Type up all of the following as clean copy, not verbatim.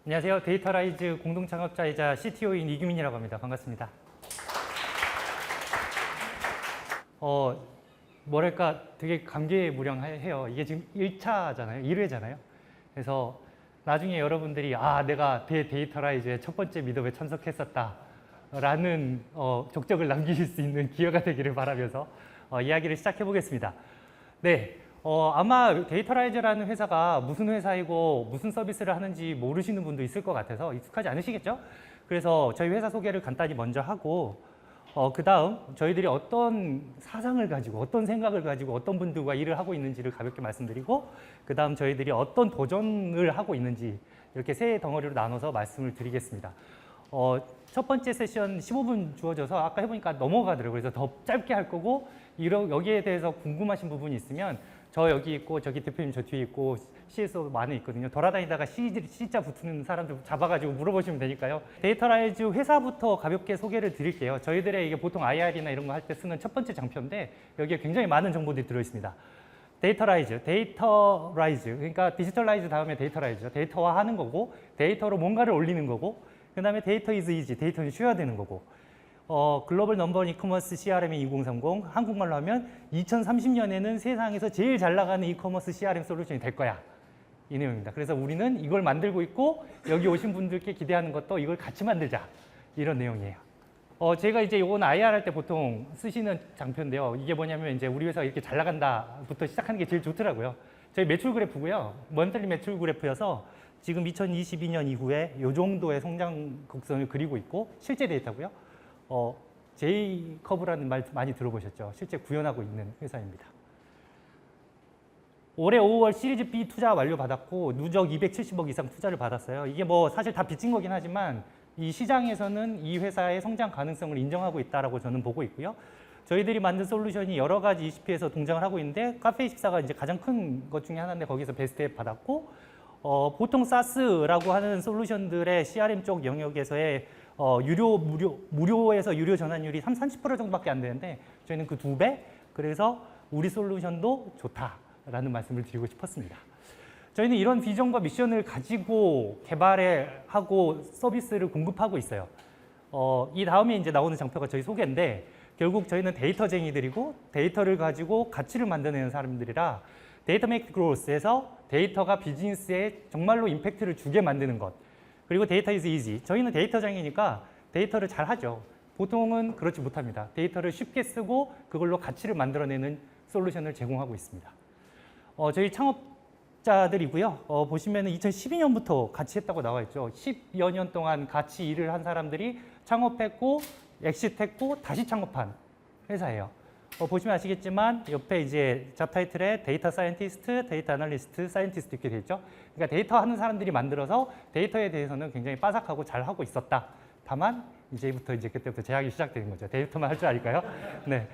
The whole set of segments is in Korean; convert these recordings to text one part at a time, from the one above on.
안녕하세요. 데이터라이즈 공동창업자이자 CTO인 이규민이라고 합니다. 반갑습니다. 뭐랄까 되게 감개무량해요. 이게 지금 1차잖아요. 1회잖아요. 그래서 나중에 여러분들이 내가 데이터라이즈의 첫 번째 미드업에 참석했었다 라는 족적을 남기실 수 있는 기회가 되기를 바라면서 이야기를 시작해 보겠습니다. 네. 아마 데이터라이즈라는 회사가 무슨 회사이고 무슨 서비스를 하는지 모르시는 분도 있을 것 같아서 익숙하지 않으시겠죠? 그래서 저희 회사 소개를 간단히 먼저 하고 그 다음 저희들이 어떤 사상을 가지고 어떤 생각을 가지고 어떤 분들과 일을 하고 있는지를 가볍게 말씀드리고 그 다음 저희들이 어떤 도전을 하고 있는지 이렇게 세 덩어리로 나눠서 말씀을 드리겠습니다. 첫 번째 세션 15분 주어져서 아까 해보니까 넘어가더라고요. 그래서 더 짧게 할 거고 여기에 대해서 궁금하신 부분이 있으면 저 여기 있고 저기 대표님 저 뒤에 있고 CSO 많이 있거든요. 돌아다니다가 C자 붙는 사람들 잡아가지고 물어보시면 되니까요. 데이터라이즈 회사부터 가볍게 소개를 드릴게요. 저희들의 이게 보통 IR이나 이런 거 할 때 쓰는 첫 번째 장표인데 여기에 굉장히 많은 정보들이 들어있습니다. 데이터라이즈, 그러니까 디지털라이즈 다음에 데이터라이즈죠. 데이터화하는 거고 데이터로 뭔가를 올리는 거고 그 다음에 데이터 is easy, 데이터는 쉬워야 되는 거고 글로벌 넘버원 이커머스 CRM인 2030 한국말로 하면 2030년에는 세상에서 제일 잘 나가는 이커머스 CRM 솔루션이 될 거야. 이 내용입니다. 그래서 우리는 이걸 만들고 있고 여기 오신 분들께 기대하는 것도 이걸 같이 만들자. 이런 내용이에요. 제가 이제 이건 IR 할 때 보통 쓰시는 장표인데요. 이게 뭐냐면 이제 우리 회사가 이렇게 잘 나간다부터 시작하는 게 제일 좋더라고요. 저희 매출 그래프고요. 먼들리 매출 그래프여서 지금 2022년 이후에 이 정도의 성장 곡선을 그리고 있고 실제 데이터고요. J커브라는 말 많이 들어보셨죠? 실제 구현하고 있는 회사입니다. 올해 5월 시리즈 B 투자 완료받았고 누적 270억 이상 투자를 받았어요. 이게 뭐 사실 다 빚진 거긴 하지만 이 시장에서는 이 회사의 성장 가능성을 인정하고 있다라고 저는 보고 있고요. 저희들이 만든 솔루션이 여러 가지 ECP에서 동장을 하고 있는데 카페24가 이제 가장 큰 것 중에 하나인데 거기서 베스트 앱 받았고 보통 SaaS라고 하는 솔루션들의 CRM 쪽 영역에서의 무료에서 유료 전환율이 30% 정도밖에 안 되는데 저희는 그 2배, 그래서 우리 솔루션도 좋다라는 말씀을 드리고 싶었습니다. 저희는 이런 비전과 미션을 가지고 개발하고 서비스를 공급하고 있어요. 이 다음에 이제 나오는 장표가 저희 소개인데 결국 저희는 데이터쟁이들이고 데이터를 가지고 가치를 만들어내는 사람들이라 데이터 메이크 그로스에서 데이터가 비즈니스에 정말로 임팩트를 주게 만드는 것. 그리고 데이터 is easy. 저희는 데이터장이니까 데이터를 잘 하죠. 보통은 그렇지 못합니다. 데이터를 쉽게 쓰고 그걸로 가치를 만들어내는 솔루션을 제공하고 있습니다. 저희 창업자들이고요. 보시면 2012년부터 같이 했다고 나와 있죠. 10여 년 동안 같이 일을 한 사람들이 창업했고 엑시트했고 다시 창업한 회사예요. 보시면 아시겠지만 옆에 이제 잡 타이틀에 데이터 사이언티스트, 데이터 애널리스트, 사이언티스트 이렇게 돼 있죠. 그러니까 데이터 하는 사람들이 만들어서 데이터에 대해서는 굉장히 빠삭하고 잘 하고 있었다. 다만 그때부터 제약이 시작되는 거죠. 데이터만 할 줄 아니까요. 네.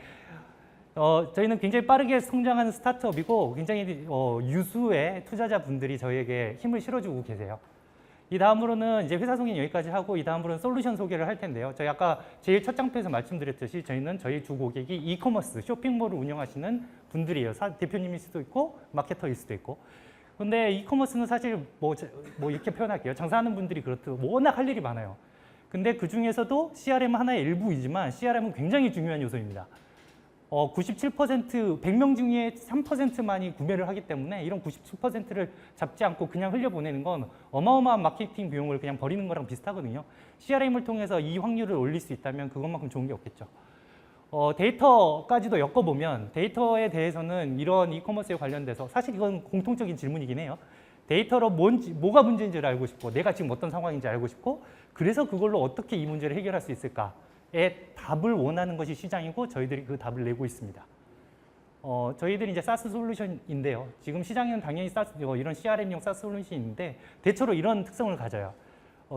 저희는 굉장히 빠르게 성장하는 스타트업이고 굉장히 유수의 투자자분들이 저희에게 힘을 실어주고 계세요. 이 다음으로는 이제 회사 소개는 여기까지 하고 이 다음으로는 솔루션 소개를 할 텐데요. 저희 아까 제일 첫 장표에서 말씀드렸듯이 저희는 저희 주 고객이 이커머스, 쇼핑몰을 운영하시는 분들이에요. 대표님일 수도 있고 마케터일 수도 있고. 근데 이커머스는 사실 뭐 이렇게 표현할게요. 장사하는 분들이 그렇듯 워낙 할 일이 많아요. 근데 그 중에서도 CRM은 하나의 일부이지만 CRM은 굉장히 중요한 요소입니다. 97% 100명 중에 3%만이 구매를 하기 때문에 이런 97%를 잡지 않고 그냥 흘려보내는 건 어마어마한 마케팅 비용을 그냥 버리는 거랑 비슷하거든요. CRM을 통해서 이 확률을 올릴 수 있다면 그것만큼 좋은 게 없겠죠. 데이터까지도 엮어보면 데이터에 대해서는 이런 이커머스에 관련돼서 사실 이건 공통적인 질문이긴 해요. 데이터로 뭐가 문제인지를 알고 싶고 내가 지금 어떤 상황인지 알고 싶고 그래서 그걸로 어떻게 이 문제를 해결할 수 있을까 의 답을 원하는 것이 시장이고 저희들이 그 답을 내고 있습니다. 저희들이 이제 SaaS 솔루션인데요. 지금 시장에는 당연히 이런 CRM용 SaaS 솔루션이 있는데 대체로 이런 특성을 가져요.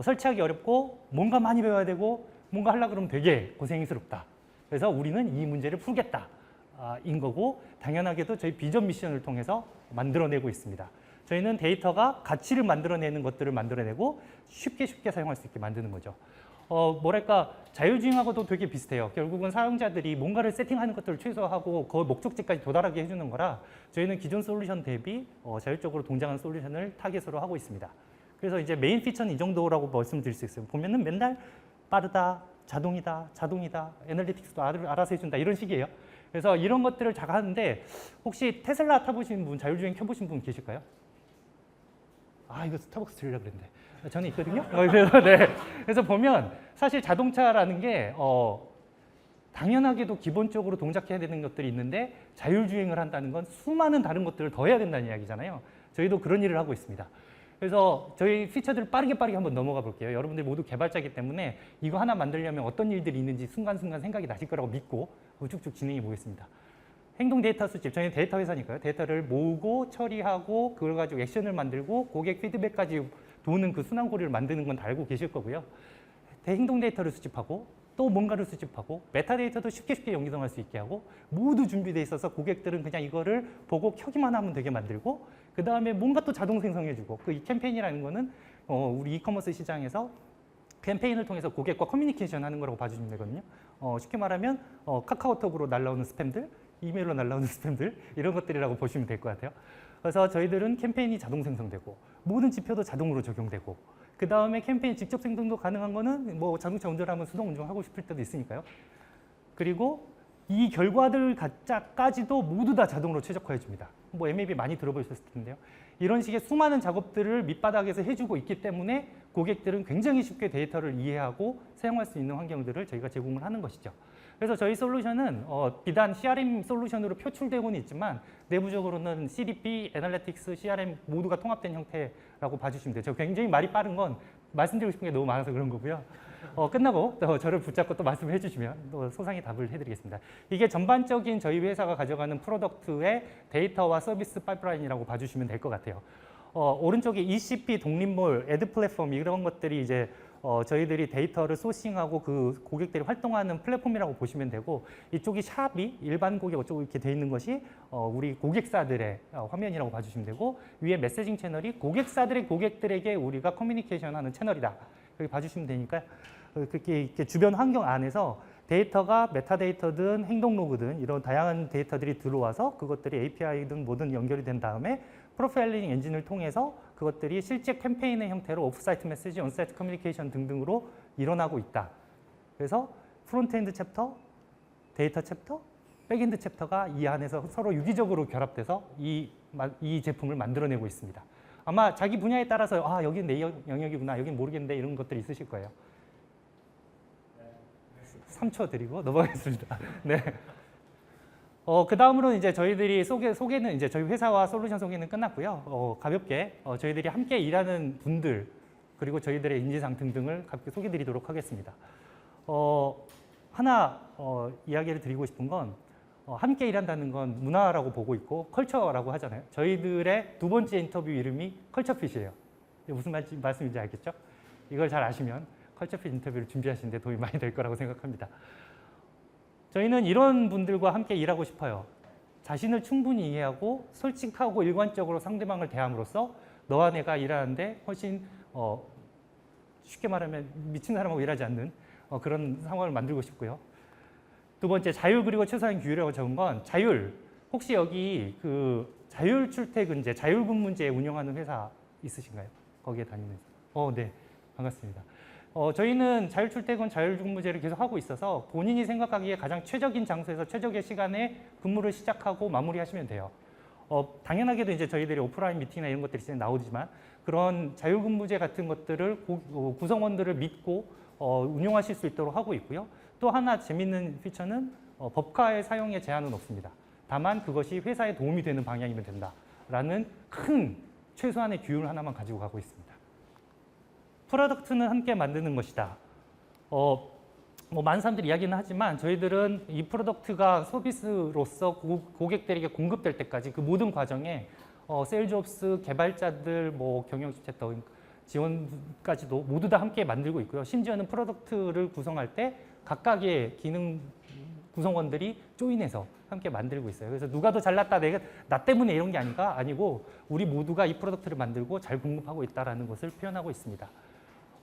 설치하기 어렵고 뭔가 많이 배워야 되고 뭔가 하려고 그러면 되게 고생스럽다. 그래서 우리는 이 문제를 풀겠다. 인 거고 당연하게도 저희 비전 미션을 통해서 만들어내고 있습니다. 저희는 데이터가 가치를 만들어내는 것들을 만들어내고 쉽게 사용할 수 있게 만드는 거죠. 뭐랄까 자율주행하고도 되게 비슷해요. 결국은 사용자들이 뭔가를 세팅하는 것들을 최소화하고 그 목적지까지 도달하게 해주는 거라 저희는 기존 솔루션 대비 자율적으로 동작하는 솔루션을 타겟으로 하고 있습니다. 그래서 이제 메인 피처는 이 정도라고 말씀드릴 수 있어요. 보면은 맨날 빠르다, 자동이다, 자동이다, 애널리틱스도 알아서 해준다 이런 식이에요. 그래서 이런 것들을 잘 하는데 혹시 테슬라 타보신 분, 자율주행 켜보신 분 계실까요? 아, 이거 스타벅스 들으려고 그랬는데. 저는 있거든요. 그래서, 네. 그래서 보면 사실 자동차라는 게 당연하게도 기본적으로 동작해야 되는 것들이 있는데 자율주행을 한다는 건 수많은 다른 것들을 더 해야 된다는 이야기잖아요. 저희도 그런 일을 하고 있습니다. 그래서 저희 피처들을 빠르게 한번 넘어가 볼게요. 여러분들 모두 개발자이기 때문에 이거 하나 만들려면 어떤 일들이 있는지 순간순간 생각이 나실 거라고 믿고 쭉쭉 진행해 보겠습니다. 행동 데이터 수집, 저희는 데이터 회사니까요. 데이터를 모으고 처리하고 그걸 가지고 액션을 만들고 고객 피드백까지 도는 그 순환고리를 만드는 건 다 알고 계실 거고요. 행동 데이터를 수집하고 또 뭔가를 수집하고 메타데이터도 쉽게 연동할 수 있게 하고 모두 준비되어 있어서 고객들은 그냥 이거를 보고 켜기만 하면 되게 만들고 그 다음에 뭔가 또 자동 생성해주고 그 이 캠페인이라는 거는 우리 이커머스 시장에서 캠페인을 통해서 고객과 커뮤니케이션 하는 거라고 봐주시면 되거든요. 쉽게 말하면 카카오톡으로 날라오는 스팸들, 이메일로 날라오는 스팸들 이런 것들이라고 보시면 될 것 같아요. 그래서 저희들은 캠페인이 자동 생성되고 모든 지표도 자동으로 적용되고 그 다음에 캠페인 직접 생성도 가능한 거는 뭐 자동차 운전하면 수동 운전하고 싶을 때도 있으니까요. 그리고 이 결과들까지도 모두 다 자동으로 최적화해 줍니다. 뭐 MAB 많이 들어보셨을 텐데요. 이런 식의 수많은 작업들을 밑바닥에서 해주고 있기 때문에 고객들은 굉장히 쉽게 데이터를 이해하고 사용할 수 있는 환경들을 저희가 제공을 하는 것이죠. 그래서 저희 솔루션은 비단 CRM 솔루션으로 표출되고는 있지만 내부적으로는 CDP, 애널리틱스, CRM 모두가 통합된 형태라고 봐주시면 돼요. 저 굉장히 말이 빠른 건 말씀드리고 싶은 게 너무 많아서 그런 거고요. 끝나고 또 저를 붙잡고 또 말씀을 해주시면 또 소상히 답을 해드리겠습니다. 이게 전반적인 저희 회사가 가져가는 프로덕트의 데이터와 서비스 파이프라인이라고 봐주시면 될 것 같아요. 오른쪽에 ECP, 독립몰, 애드 플랫폼 이런 것들이 이제 저희들이 데이터를 소싱하고 그 고객들이 활동하는 플랫폼이라고 보시면 되고 이쪽이 샵이 일반 고객 어쩌고 이렇게 돼 있는 것이 우리 고객사들의 화면이라고 봐주시면 되고 위에 메시징 채널이 고객사들의 고객들에게 우리가 커뮤니케이션하는 채널이다. 여기 봐주시면 되니까 그렇게 이렇게 주변 환경 안에서 데이터가 메타데이터든 행동 로그든 이런 다양한 데이터들이 들어와서 그것들이 API든 뭐든 연결이 된 다음에 프로파일링 엔진을 통해서 그것들이 실제 캠페인의 형태로 오프사이트 메시지, 온사이트 커뮤니케이션 등등으로 일어나고 있다. 그래서 프론트엔드 챕터, 데이터 챕터, 백엔드 챕터가 이 안에서 서로 유기적으로 결합돼서 이 제품을 만들어내고 있습니다. 아마 자기 분야에 따라서 여긴 내 영역이구나, 여긴 모르겠는데 이런 것들이 있으실 거예요. 3초 드리고 넘어가겠습니다. 네. 그 다음으로는 이제 저희들이 소개는 이제 저희 회사와 솔루션 소개는 끝났고요. 가볍게 저희들이 함께 일하는 분들 그리고 저희들의 인지상 등등을 가볍게 소개드리도록 하겠습니다. 하나 이야기를 드리고 싶은 건 함께 일한다는 건 문화라고 보고 있고 컬처라고 하잖아요. 저희들의 두 번째 인터뷰 이름이 컬처핏이에요. 무슨 말씀인지 알겠죠? 이걸 잘 아시면 컬처핏 인터뷰를 준비하시는 데 도움이 많이 될 거라고 생각합니다. 저희는 이런 분들과 함께 일하고 싶어요. 자신을 충분히 이해하고 솔직하고 일관적으로 상대방을 대함으로써 너와 내가 일하는데 훨씬 쉽게 말하면 미친 사람하고 일하지 않는 그런 상황을 만들고 싶고요. 두 번째, 자율 그리고 최소한 규율이라고 적은 건 자율. 혹시 여기 그 자율 출퇴근제, 자율 근무제 운영하는 회사 있으신가요? 거기에 다니면서. 네. 반갑습니다. 저희는 자율 출퇴근, 자율 근무제를 계속 하고 있어서 본인이 생각하기에 가장 최적인 장소에서 최적의 시간에 근무를 시작하고 마무리하시면 돼요. 당연하게도 이제 저희들이 오프라인 미팅이나 이런 것들이 나오지만 그런 자율 근무제 같은 것들을 구성원들을 믿고 운용하실 수 있도록 하고 있고요. 또 하나 재밌는 피처는 법카의 사용에 제한은 없습니다. 다만 그것이 회사에 도움이 되는 방향이면 된다라는 큰 최소한의 규율 하나만 가지고 가고 있습니다. 프로덕트는 함께 만드는 것이다. 뭐 많은 사람들이 이야기는 하지만 저희들은 이 프로덕트가 서비스로서 고객들에게 공급될 때까지 그 모든 과정에 세일즈옵스, 개발자들, 뭐 경영진센터 지원까지도 모두 다 함께 만들고 있고요. 심지어는 프로덕트를 구성할 때 각각의 기능 구성원들이 조인해서 함께 만들고 있어요. 그래서 누가 더 잘났다, 나 때문에 이런 게 아니고 우리 모두가 이 프로덕트를 만들고 잘 공급하고 있다는 것을 표현하고 있습니다.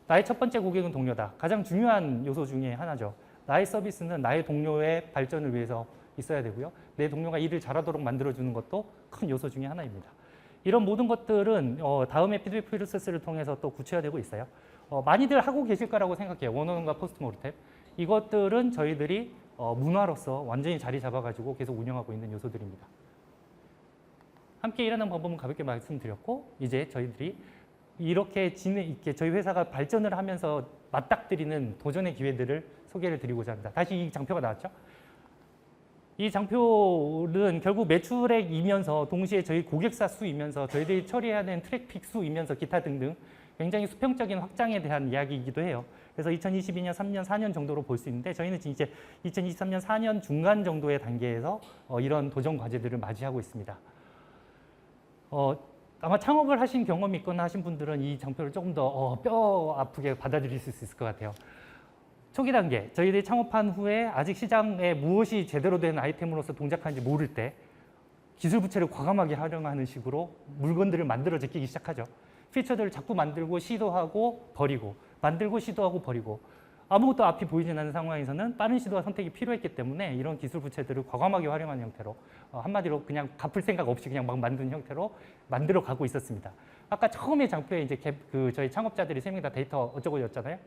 나의 첫 번째 고객은 동료다. 가장 중요한 요소 중에 하나죠. 나의 서비스는 나의 동료의 발전을 위해서 있어야 되고요. 내 동료가 일을 잘하도록 만들어주는 것도 큰 요소 중에 하나입니다. 이런 모든 것들은 다음에 피드백 프로세스를 통해서 또 구체화되고 있어요. 많이들 하고 계실 거라고 생각해요. 원어원과 포스트 모르템. 이것들은 저희들이 문화로서 완전히 자리 잡아가지고 계속 운영하고 있는 요소들입니다. 함께 일하는 방법은 가볍게 말씀드렸고, 이제 저희들이 이렇게 저희 회사가 발전을 하면서 맞닥뜨리는 도전의 기회들을 소개를 드리고자 합니다. 다시 이 장표가 나왔죠? 이 장표는 결국 매출액이면서 동시에 저희 고객사 수이면서 저희들이 처리해야 되는 트래픽 수이면서 기타 등등 굉장히 수평적인 확장에 대한 이야기이기도 해요. 그래서 2022년, 3년, 4년 정도로 볼 수 있는데 저희는 이제 2023년 4년 중간 정도의 단계에서 이런 도전 과제들을 맞이하고 있습니다. 아마 창업을 하신 경험이 있거나 하신 분들은 이 장표를 조금 더 뼈 아프게 받아들일 수 있을 것 같아요. 초기 단계, 저희들이 창업한 후에 아직 시장에 무엇이 제대로 된 아이템으로서 동작하는지 모를 때 기술 부채를 과감하게 활용하는 식으로 물건들을 만들어 제끼기 시작하죠. 피처들을 자꾸 만들고 시도하고 버리고, 만들고 시도하고 버리고, 아무것도 앞이 보이지 않는 상황에서는 빠른 시도와 선택이 필요했기 때문에 이런 기술 부채들을 과감하게 활용하는 형태로, 한마디로 그냥 갚을 생각 없이 그냥 막 만드는 형태로 만들어 가고 있었습니다. 아까 처음에 장표에 이제 저희 창업자들이 3명 다 데이터 어쩌고였잖아요.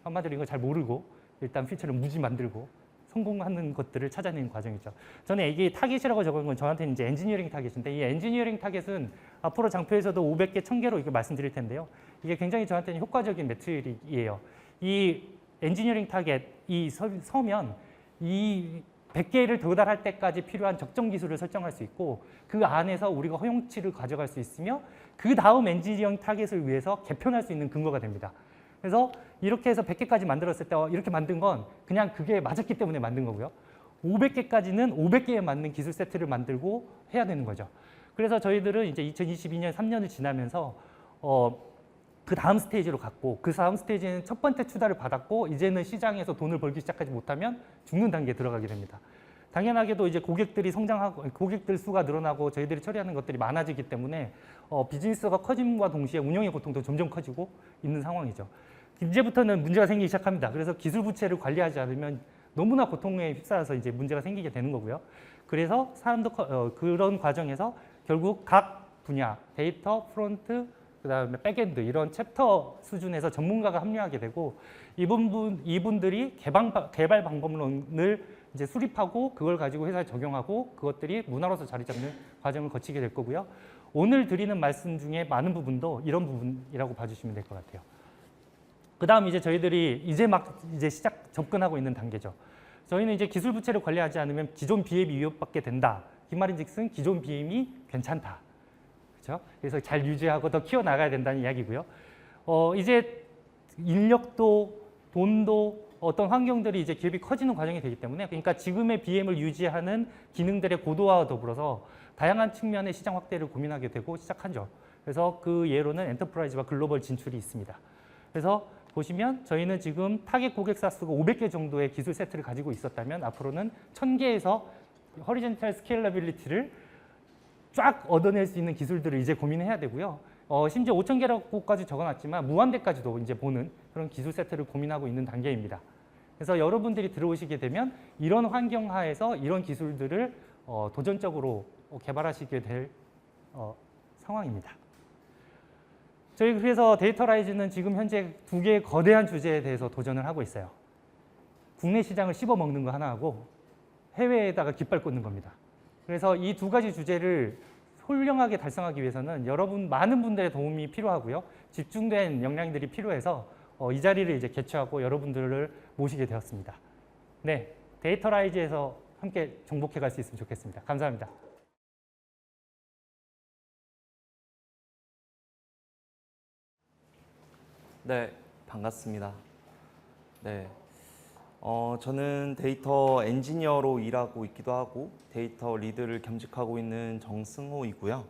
한마디로 이거 잘 모르고 일단 피처를 무지 만들고 성공하는 것들을 찾아내는 과정이죠. 저는 이게 타겟이라고 적은 건 저한테는 이제 엔지니어링 타겟인데, 이 엔지니어링 타겟은 앞으로 장표에서도 500개, 1000개로 이렇게 말씀드릴 텐데요. 이게 굉장히 저한테는 효과적인 매트릭이에요. 이 엔지니어링 타겟이 서면 이 100개를 도달할 때까지 필요한 적정 기술을 설정할 수 있고, 그 안에서 우리가 허용치를 가져갈 수 있으며 그 다음 엔지니어링 타겟을 위해서 개편할 수 있는 근거가 됩니다. 그래서 이렇게 해서 100개까지 만들었을 때 이렇게 만든 건 그냥 그게 맞았기 때문에 만든 거고요. 500개까지는 500개에 맞는 기술 세트를 만들고 해야 되는 거죠. 그래서 저희들은 이제 2022년 3년을 지나면서 그 다음 스테이지로 갔고, 그 다음 스테이지는 첫 번째 투자를 받았고 이제는 시장에서 돈을 벌기 시작하지 못하면 죽는 단계에 들어가게 됩니다. 당연하게도 이제 고객들이 성장하고 고객들 수가 늘어나고 저희들이 처리하는 것들이 많아지기 때문에 비즈니스가 커짐과 동시에 운영의 고통도 점점 커지고 있는 상황이죠. 이제부터는 문제가 생기기 시작합니다. 그래서 기술 부채를 관리하지 않으면 너무나 고통에 휩싸여서 이제 문제가 생기게 되는 거고요. 그래서 그런 과정에서 결국 각 분야, 데이터, 프론트, 그다음에 백엔드 이런 챕터 수준에서 전문가가 합류하게 되고, 이분들이 개발 방법론을 이제 수립하고 그걸 가지고 회사에 적용하고 그것들이 문화로서 자리 잡는 과정을 거치게 될 거고요. 오늘 드리는 말씀 중에 많은 부분도 이런 부분이라고 봐주시면 될 것 같아요. 그다음 이제 저희들이 이제 시작 접근하고 있는 단계죠. 저희는 이제 기술 부채를 관리하지 않으면 기존 BM이 위협받게 된다. 이 말인즉슨 기존 BM이 괜찮다. 그렇죠? 그래서 잘 유지하고 더 키워 나가야 된다는 이야기고요. 이제 인력도 돈도 어떤 환경들이 이제 기업이 커지는 과정이 되기 때문에, 그러니까 지금의 BM을 유지하는 기능들의 고도화와 더불어서 다양한 측면의 시장 확대를 고민하게 되고 시작하죠. 그래서 그 예로는 엔터프라이즈와 글로벌 진출이 있습니다. 그래서 보시면 저희는 지금 타겟 고객사 수가 500개 정도의 기술 세트를 가지고 있었다면 앞으로는 1000개에서 허리젠탈 스케일러빌리티를 쫙 얻어낼 수 있는 기술들을 이제 고민해야 되고요. 심지어 5000개라고까지 적어놨지만 무한대까지도 이제 보는 그런 기술 세트를 고민하고 있는 단계입니다. 그래서 여러분들이 들어오시게 되면 이런 환경 하에서 이런 기술들을 도전적으로 개발하시게 될 상황입니다. 저희 그래서 데이터라이즈는 지금 현재 2개의 거대한 주제에 대해서 도전을 하고 있어요. 국내 시장을 씹어먹는 거 하나하고 해외에다가 깃발 꽂는 겁니다. 그래서 이 2가지 주제를 훌륭하게 달성하기 위해서는 많은 분들의 도움이 필요하고요. 집중된 역량들이 필요해서 이 자리를 이제 개최하고 여러분들을 모시게 되었습니다. 네, 데이터라이즈에서 함께 정복해 갈 수 있으면 좋겠습니다. 감사합니다. 네, 반갑습니다. 네, 저는 데이터 엔지니어로 일하고 있기도 하고 데이터 리드를 겸직하고 있는 정승호이고요.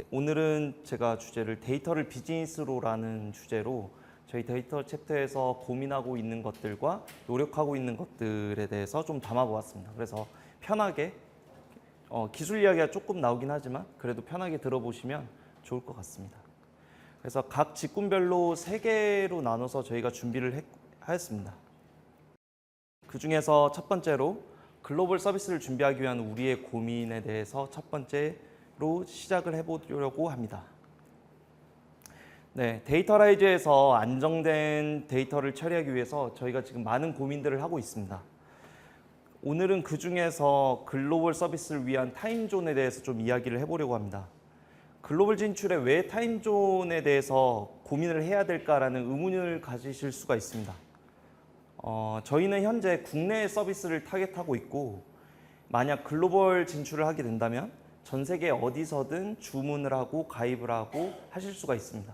오늘은 제가 주제를 데이터를 비즈니스로라는 주제로 저희 데이터 챕터에서 고민하고 있는 것들과 노력하고 있는 것들에 대해서 좀 담아보았습니다. 그래서 편하게 기술 이야기가 조금 나오긴 하지만 그래도 편하게 들어보시면 좋을 것 같습니다. 그래서 각 직군별로 3개로 나눠서 저희가 준비를 하였습니다. 그 중에서 첫 번째로 글로벌 서비스를 준비하기 위한 우리의 고민에 대해서 첫 번째 시작을 해보려고 합니다. 네, 데이터라이즈에서 안정된 데이터를 처리하기 위해서 저희가 지금 많은 고민들을 하고 있습니다. 오늘은 그 중에서 글로벌 서비스를 위한 타임존에 대해서 좀 이야기를 해보려고 합니다. 글로벌 진출에 왜 타임존에 대해서 고민을 해야 될까라는 의문을 가지실 수가 있습니다. 저희는 현재 국내 서비스를 타겟하고 있고 만약 글로벌 진출을 하게 된다면 전 세계 어디서든 주문을 하고 가입을 하고 하실 수가 있습니다.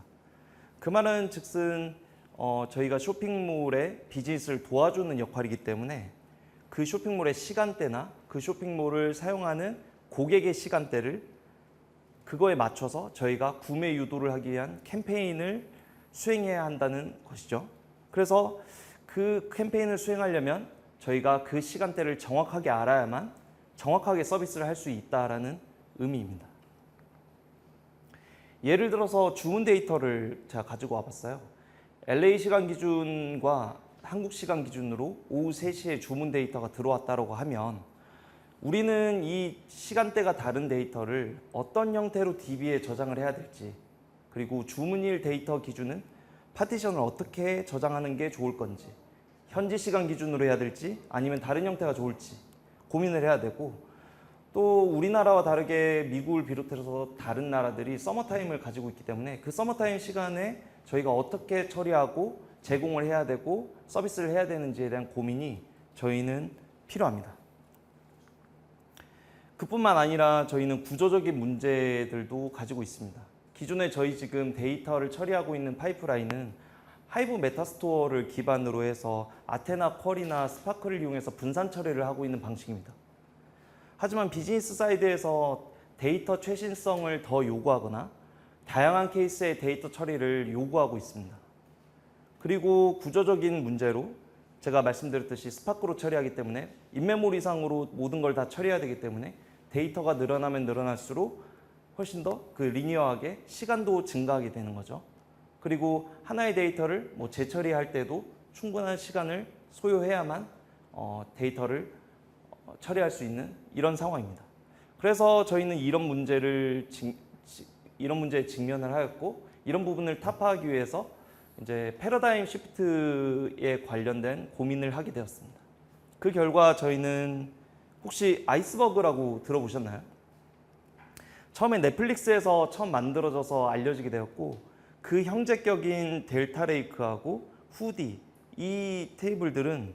그 말은 즉슨 저희가 쇼핑몰의 비즈니스를 도와주는 역할이기 때문에 그 쇼핑몰의 시간대나 그 쇼핑몰을 사용하는 고객의 시간대를 그거에 맞춰서 저희가 구매 유도를 하기 위한 캠페인을 수행해야 한다는 것이죠. 그래서 그 캠페인을 수행하려면 저희가 그 시간대를 정확하게 알아야만 정확하게 서비스를 할 수 있다라는 의미입니다. 예를 들어서 주문 데이터를 제가 가지고 와봤어요. LA 시간 기준과 한국 시간 기준으로 오후 3시에 주문 데이터가 들어왔다고 하면 우리는 이 시간대가 다른 데이터를 어떤 형태로 DB에 저장을 해야 될지 그리고 주문일 데이터 기준은 파티션을 어떻게 저장하는 게 좋을 건지 현지 시간 기준으로 해야 될지 아니면 다른 형태가 좋을지 고민을 해야 되고 또 우리나라와 다르게 미국을 비롯해서 다른 나라들이 서머타임을 가지고 있기 때문에 그 서머타임 시간에 저희가 어떻게 처리하고 제공을 해야 되고 서비스를 해야 되는지에 대한 고민이 저희는 필요합니다. 그뿐만 아니라 저희는 구조적인 문제들도 가지고 있습니다. 기존에 저희 지금 데이터를 처리하고 있는 파이프라인은 하이브 메타스토어를 기반으로 해서 아테나, 쿼리나 스파크를 이용해서 분산 처리를 하고 있는 방식입니다. 하지만 비즈니스 사이드에서 데이터 최신성을 더 요구하거나 다양한 케이스의 데이터 처리를 요구하고 있습니다. 그리고 구조적인 문제로 제가 말씀드렸듯이 스파크로 처리하기 때문에 인메모리상으로 모든 걸 다 처리해야 되기 때문에 데이터가 늘어나면 늘어날수록 훨씬 더 그 리니어하게 시간도 증가하게 되는 거죠. 그리고 하나의 데이터를 재처리할 때도 충분한 시간을 소요해야만 데이터를 처리할 수 있는 이런 상황입니다. 그래서 저희는 이런 문제에 직면을 하였고 이런 부분을 타파하기 위해서 이제 패러다임 시프트에 관련된 고민을 하게 되었습니다. 그 결과 저희는 혹시 아이스버그라고 들어보셨나요? 처음에 넷플릭스에서 처음 만들어져서 알려지게 되었고 그 형제격인 델타 레이크하고 후디 이 테이블들은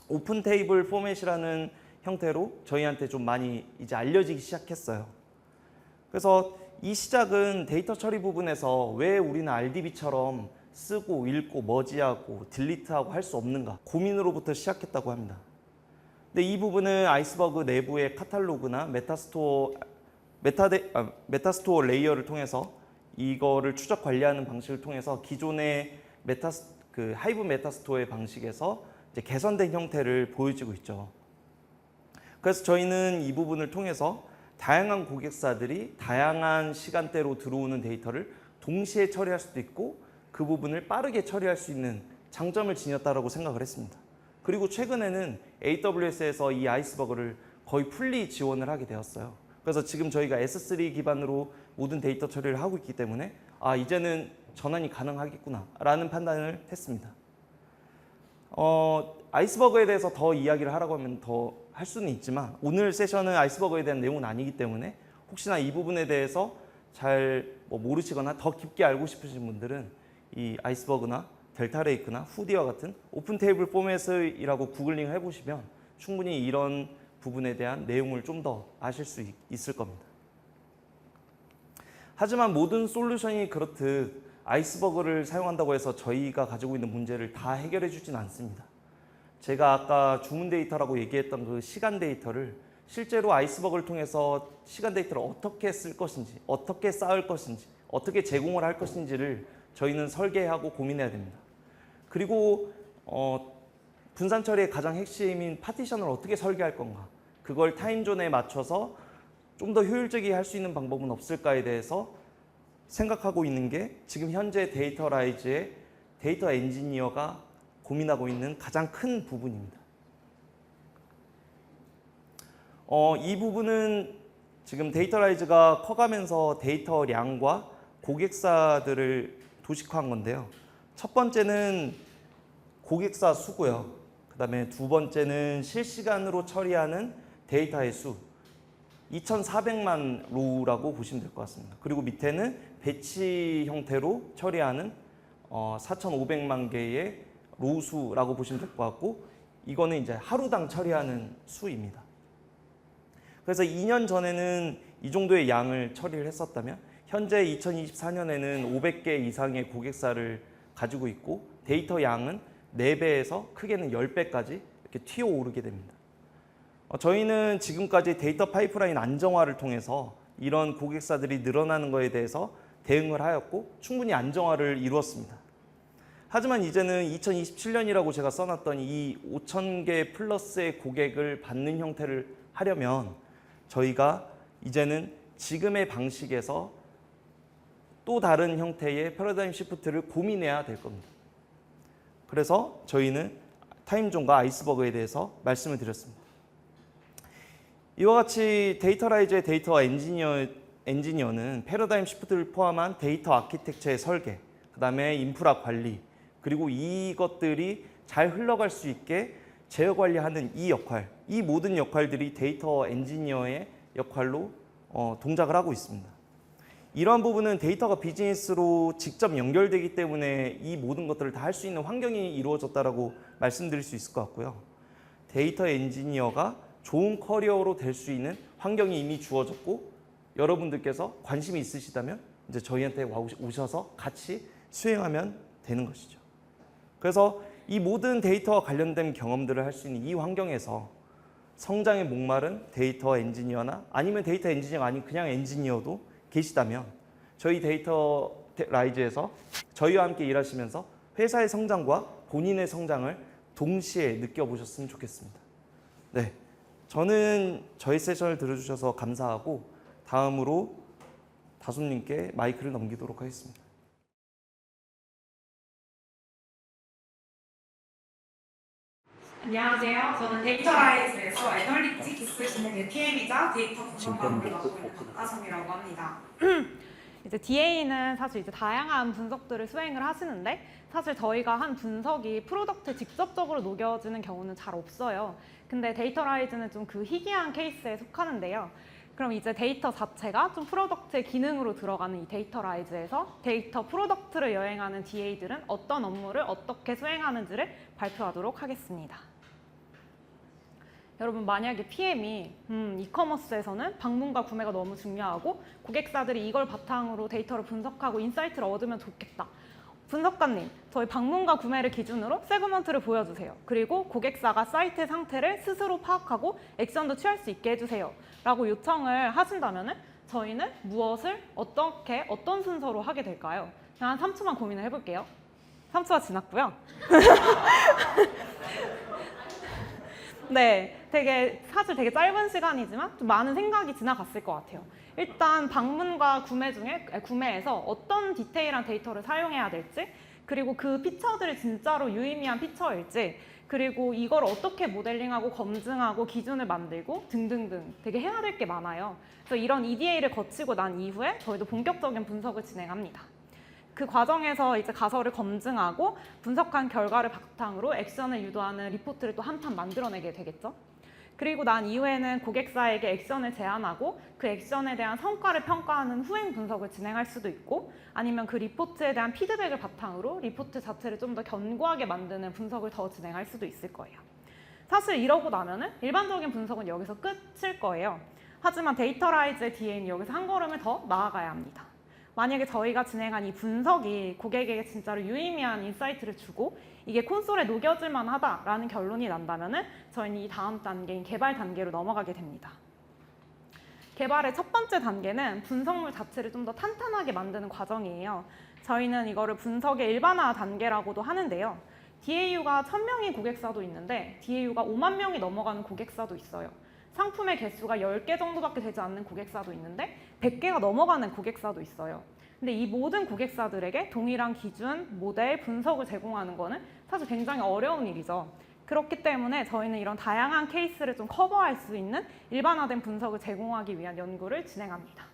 오픈 테이블 포맷이라는 형태로 저희한테 좀 많이 이제 알려지기 시작했어요. 그래서 이 시작은 데이터 처리 부분에서 왜 우리는 RDB처럼 쓰고 읽고 머지하고 딜리트하고 할 수 없는가 고민으로부터 시작했다고 합니다. 근데 이 부분은 아이스버그 내부의 카탈로그나 메타스토어 레이어를 통해서 이거를 추적 관리하는 방식을 통해서 기존의 하이브 메타스토어의 방식에서 이제 개선된 형태를 보여주고 있죠. 그래서 저희는 이 부분을 통해서 다양한 고객사들이 다양한 시간대로 들어오는 데이터를 동시에 처리할 수도 있고 그 부분을 빠르게 처리할 수 있는 장점을 지녔다고 생각을 했습니다. 그리고 최근에는 AWS에서 이 아이스버그를 거의 풀리 지원을 하게 되었어요. 그래서 지금 저희가 S3 기반으로 모든 데이터 처리를 하고 있기 때문에 이제는 전환이 가능하겠구나 라는 판단을 했습니다. 아이스버그에 대해서 더 이야기를 하라고 하면 더 할 수는 있지만 오늘 세션은 아이스버그에 대한 내용은 아니기 때문에 혹시나 이 부분에 대해서 잘 모르시거나 더 깊게 알고 싶으신 분들은 이 아이스버그나 델타 레이크나 후디와 같은 오픈 테이블 포맷이라고 구글링 해보시면 충분히 이런 부분에 대한 내용을 좀 더 아실 수 있을 겁니다. 하지만 모든 솔루션이 그렇듯 아이스버그를 사용한다고 해서 저희가 가지고 있는 문제를 다 해결해 주진 않습니다. 제가 아까 주문 데이터라고 얘기했던 그 시간 데이터를 실제로 아이스버그를 통해서 시간 데이터를 어떻게 쓸 것인지, 어떻게 쌓을 것인지, 어떻게 제공을 할 것인지를 저희는 설계하고 고민해야 됩니다. 그리고 분산 처리의 가장 핵심인 파티션을 어떻게 설계할 건가, 그걸 타임존에 맞춰서 좀 더 효율적이게 할 수 있는 방법은 없을까에 대해서 생각하고 있는 게 지금 현재 데이터라이즈의 데이터 엔지니어가 고민하고 있는 가장 큰 부분입니다. 이 부분은 지금 데이터라이즈가 커가면서 데이터량과 고객사들을 도식화한 건데요. 첫 번째는 고객사 수고요. 그 다음에 두 번째는 실시간으로 처리하는 데이터의 수. 2,400만 로우라고 보시면 될 것 같습니다. 그리고 밑에는 배치 형태로 처리하는 4,500만 개의 로우 수라고 보시면 될 것 같고, 이거는 이제 하루당 처리하는 수입니다. 그래서 2년 전에는 이 정도의 양을 처리를 했었다면 현재 2024년에는 500개 이상의 고객사를 가지고 있고 데이터 양은 4배에서 크게는 10배까지 이렇게 튀어오르게 됩니다. 저희는 지금까지 데이터 파이프라인 안정화를 통해서 이런 고객사들이 늘어나는 것에 대해서 대응을 하였고 충분히 안정화를 이루었습니다. 하지만 이제는 2027년이라고 제가 써놨던 이 5,000개 플러스의 고객을 받는 형태를 하려면 저희가 이제는 지금의 방식에서 또 다른 형태의 패러다임 시프트를 고민해야 될 겁니다. 그래서 저희는 타임존과 아이스버그에 대해서 말씀을 드렸습니다. 이와 같이 데이터라이즈의 데이터 엔지니어는 패러다임 시프트를 포함한 데이터 아키텍처의 설계, 그 다음에 인프라 관리, 그리고 이것들이 잘 흘러갈 수 있게 제어 관리하는 이 역할, 이 모든 역할들이 데이터 엔지니어의 역할로 동작을 하고 있습니다. 이러한 부분은 데이터가 비즈니스로 직접 연결되기 때문에 이 모든 것들을 다 할 수 있는 환경이 이루어졌다라고 말씀드릴 수 있을 것 같고요. 데이터 엔지니어가 좋은 커리어로 될 수 있는 환경이 이미 주어졌고 여러분들께서 관심이 있으시다면 이제 저희한테 오셔서 같이 수행하면 되는 것이죠. 그래서 이 모든 데이터와 관련된 경험들을 할 수 있는 이 환경에서 성장의 목마른 데이터 엔지니어나 아니면 데이터 엔지니어가 아닌 그냥 엔지니어도 계시다면 저희 데이터 라이즈에서 저희와 함께 일하시면서 회사의 성장과 본인의 성장을 동시에 느껴보셨으면 좋겠습니다. 네, 저는 저희 세션을 들어주셔서 감사하고 다음으로 다솜님께 마이크를 넘기도록 하겠습니다. 안녕하세요. 저는 데이터라이즈에서 애널리틱스 진행의 PM이자 데이터 분석관을 맡고 있는 박가성이라고 합니다. 이제 DA는 사실 이제 다양한 분석들을 수행을 하시는데 사실 저희가 한 분석이 프로덕트에 직접적으로 녹여지는 경우는 잘 없어요. 근데 데이터라이즈는 좀 그 희귀한 케이스에 속하는데요. 그럼 이제 데이터 자체가 좀 프로덕트의 기능으로 들어가는 이 데이터라이즈에서 데이터 프로덕트를 여행하는 DA들은 어떤 업무를 어떻게 수행하는지를 발표하도록 하겠습니다. 여러분 만약에 PM이 이커머스에서는 방문과 구매가 너무 중요하고 고객사들이 이걸 바탕으로 데이터를 분석하고 인사이트를 얻으면 좋겠다. 분석관님, 저희 방문과 구매를 기준으로 세그먼트를 보여주세요. 그리고 고객사가 사이트의 상태를 스스로 파악하고 액션도 취할 수 있게 해주세요. 라고 요청을 하신다면 저희는 무엇을 어떻게 어떤 순서로 하게 될까요? 그냥 한 3초만 고민을 해볼게요. 3초가 지났고요. 네, 사실 되게 짧은 시간이지만 좀 많은 생각이 지나갔을 것 같아요. 일단 방문과 구매에서 어떤 디테일한 데이터를 사용해야 될지, 그리고 그 피처들이 진짜로 유의미한 피처일지, 그리고 이걸 어떻게 모델링하고 검증하고 기준을 만들고 등등등 되게 해야 될 게 많아요. 그래서 이런 EDA를 거치고 난 이후에 저희도 본격적인 분석을 진행합니다. 그 과정에서 이제 가설을 검증하고 분석한 결과를 바탕으로 액션을 유도하는 리포트를 또 한탄 만들어내게 되겠죠. 그리고 난 이후에는 고객사에게 액션을 제안하고 그 액션에 대한 성과를 평가하는 후행 분석을 진행할 수도 있고 아니면 그 리포트에 대한 피드백을 바탕으로 리포트 자체를 좀 더 견고하게 만드는 분석을 더 진행할 수도 있을 거예요. 사실 이러고 나면은 일반적인 분석은 여기서 끝일 거예요. 하지만 데이터라이즈의 DA는 여기서 한 걸음을 더 나아가야 합니다. 만약에 저희가 진행한 이 분석이 고객에게 진짜로 유의미한 인사이트를 주고 이게 콘솔에 녹여질 만하다라는 결론이 난다면 저희는 이 다음 단계인 개발 단계로 넘어가게 됩니다. 개발의 첫 번째 단계는 분석물 자체를 좀 더 탄탄하게 만드는 과정이에요. 저희는 이거를 분석의 일반화 단계라고도 하는데요. DAU가 1000명의 고객사도 있는데 DAU가 5만 명이 넘어가는 고객사도 있어요. 상품의 개수가 10개 정도밖에 되지 않는 고객사도 있는데 100개가 넘어가는 고객사도 있어요. 근데 이 모든 고객사들에게 동일한 기준, 모델, 분석을 제공하는 거는 사실 굉장히 어려운 일이죠. 그렇기 때문에 저희는 이런 다양한 케이스를 좀 커버할 수 있는 일반화된 분석을 제공하기 위한 연구를 진행합니다.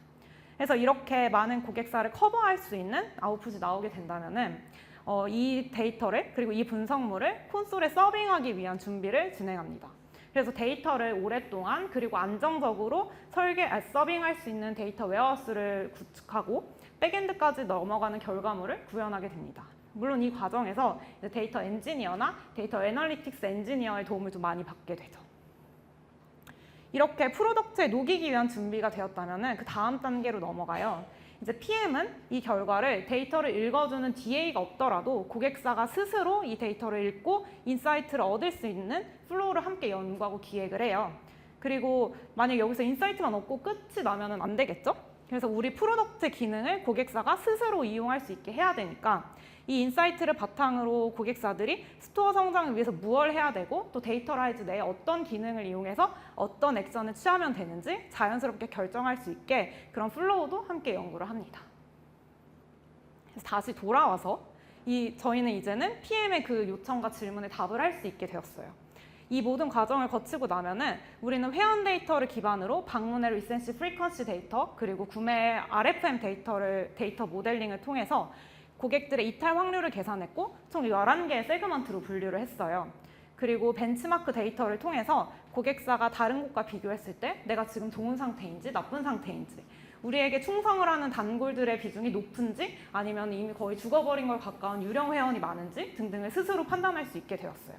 그래서 이렇게 많은 고객사를 커버할 수 있는 아웃풋이 나오게 된다면은 이 데이터를 그리고 이 분석물을 콘솔에 서빙하기 위한 준비를 진행합니다. 그래서 데이터를 오랫동안 그리고 안정적으로 서빙할 수 있는 데이터 웨어하우스를 구축하고 백엔드까지 넘어가는 결과물을 구현하게 됩니다. 물론 이 과정에서 데이터 엔지니어나 데이터 애널리틱스 엔지니어의 도움을 좀 많이 받게 되죠. 이렇게 프로덕트에 녹이기 위한 준비가 되었다면 그 다음 단계로 넘어가요. 이제 PM은 이 결과를 데이터를 읽어주는 DA가 없더라도 고객사가 스스로 이 데이터를 읽고 인사이트를 얻을 수 있는 플로우를 함께 연구하고 기획을 해요. 그리고 만약 여기서 인사이트만 얻고 끝이 나면 안 되겠죠? 그래서 우리 프로덕트 기능을 고객사가 스스로 이용할 수 있게 해야 되니까 이 인사이트를 바탕으로 고객사들이 스토어 성장을 위해서 무엇을 해야 되고 또 데이터라이즈 내에 어떤 기능을 이용해서 어떤 액션을 취하면 되는지 자연스럽게 결정할 수 있게 그런 플로우도 함께 연구를 합니다. 그래서 다시 돌아와서 저희는 이제는 PM의 그 요청과 질문에 답을 할 수 있게 되었어요. 이 모든 과정을 거치고 나면은 우리는 회원 데이터를 기반으로 방문의 리센시 프리퀀시 데이터 그리고 구매 RFM 데이터 모델링을 통해서 고객들의 이탈 확률을 계산했고 총 11개의 세그먼트로 분류를 했어요. 그리고 벤치마크 데이터를 통해서 고객사가 다른 곳과 비교했을 때 내가 지금 좋은 상태인지 나쁜 상태인지 우리에게 충성을 하는 단골들의 비중이 높은지 아니면 이미 거의 죽어버린 걸 가까운 유령 회원이 많은지 등등을 스스로 판단할 수 있게 되었어요.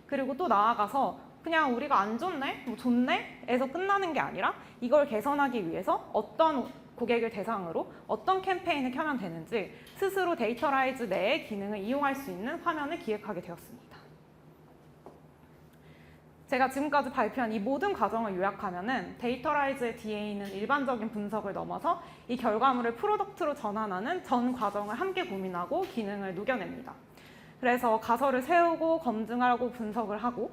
그리고 또 나아가서 그냥 우리가 안 좋네, 뭐 좋네 에서 끝나는 게 아니라 이걸 개선하기 위해서 어떤 고객을 대상으로 어떤 캠페인을 켜면 되는지 스스로 데이터라이즈 내의 기능을 이용할 수 있는 화면을 기획하게 되었습니다. 제가 지금까지 발표한 이 모든 과정을 요약하면은 데이터라이즈의 DA는 일반적인 분석을 넘어서 이 결과물을 프로덕트로 전환하는 전 과정을 함께 고민하고 기능을 녹여냅니다. 그래서 가설을 세우고 검증하고 분석을 하고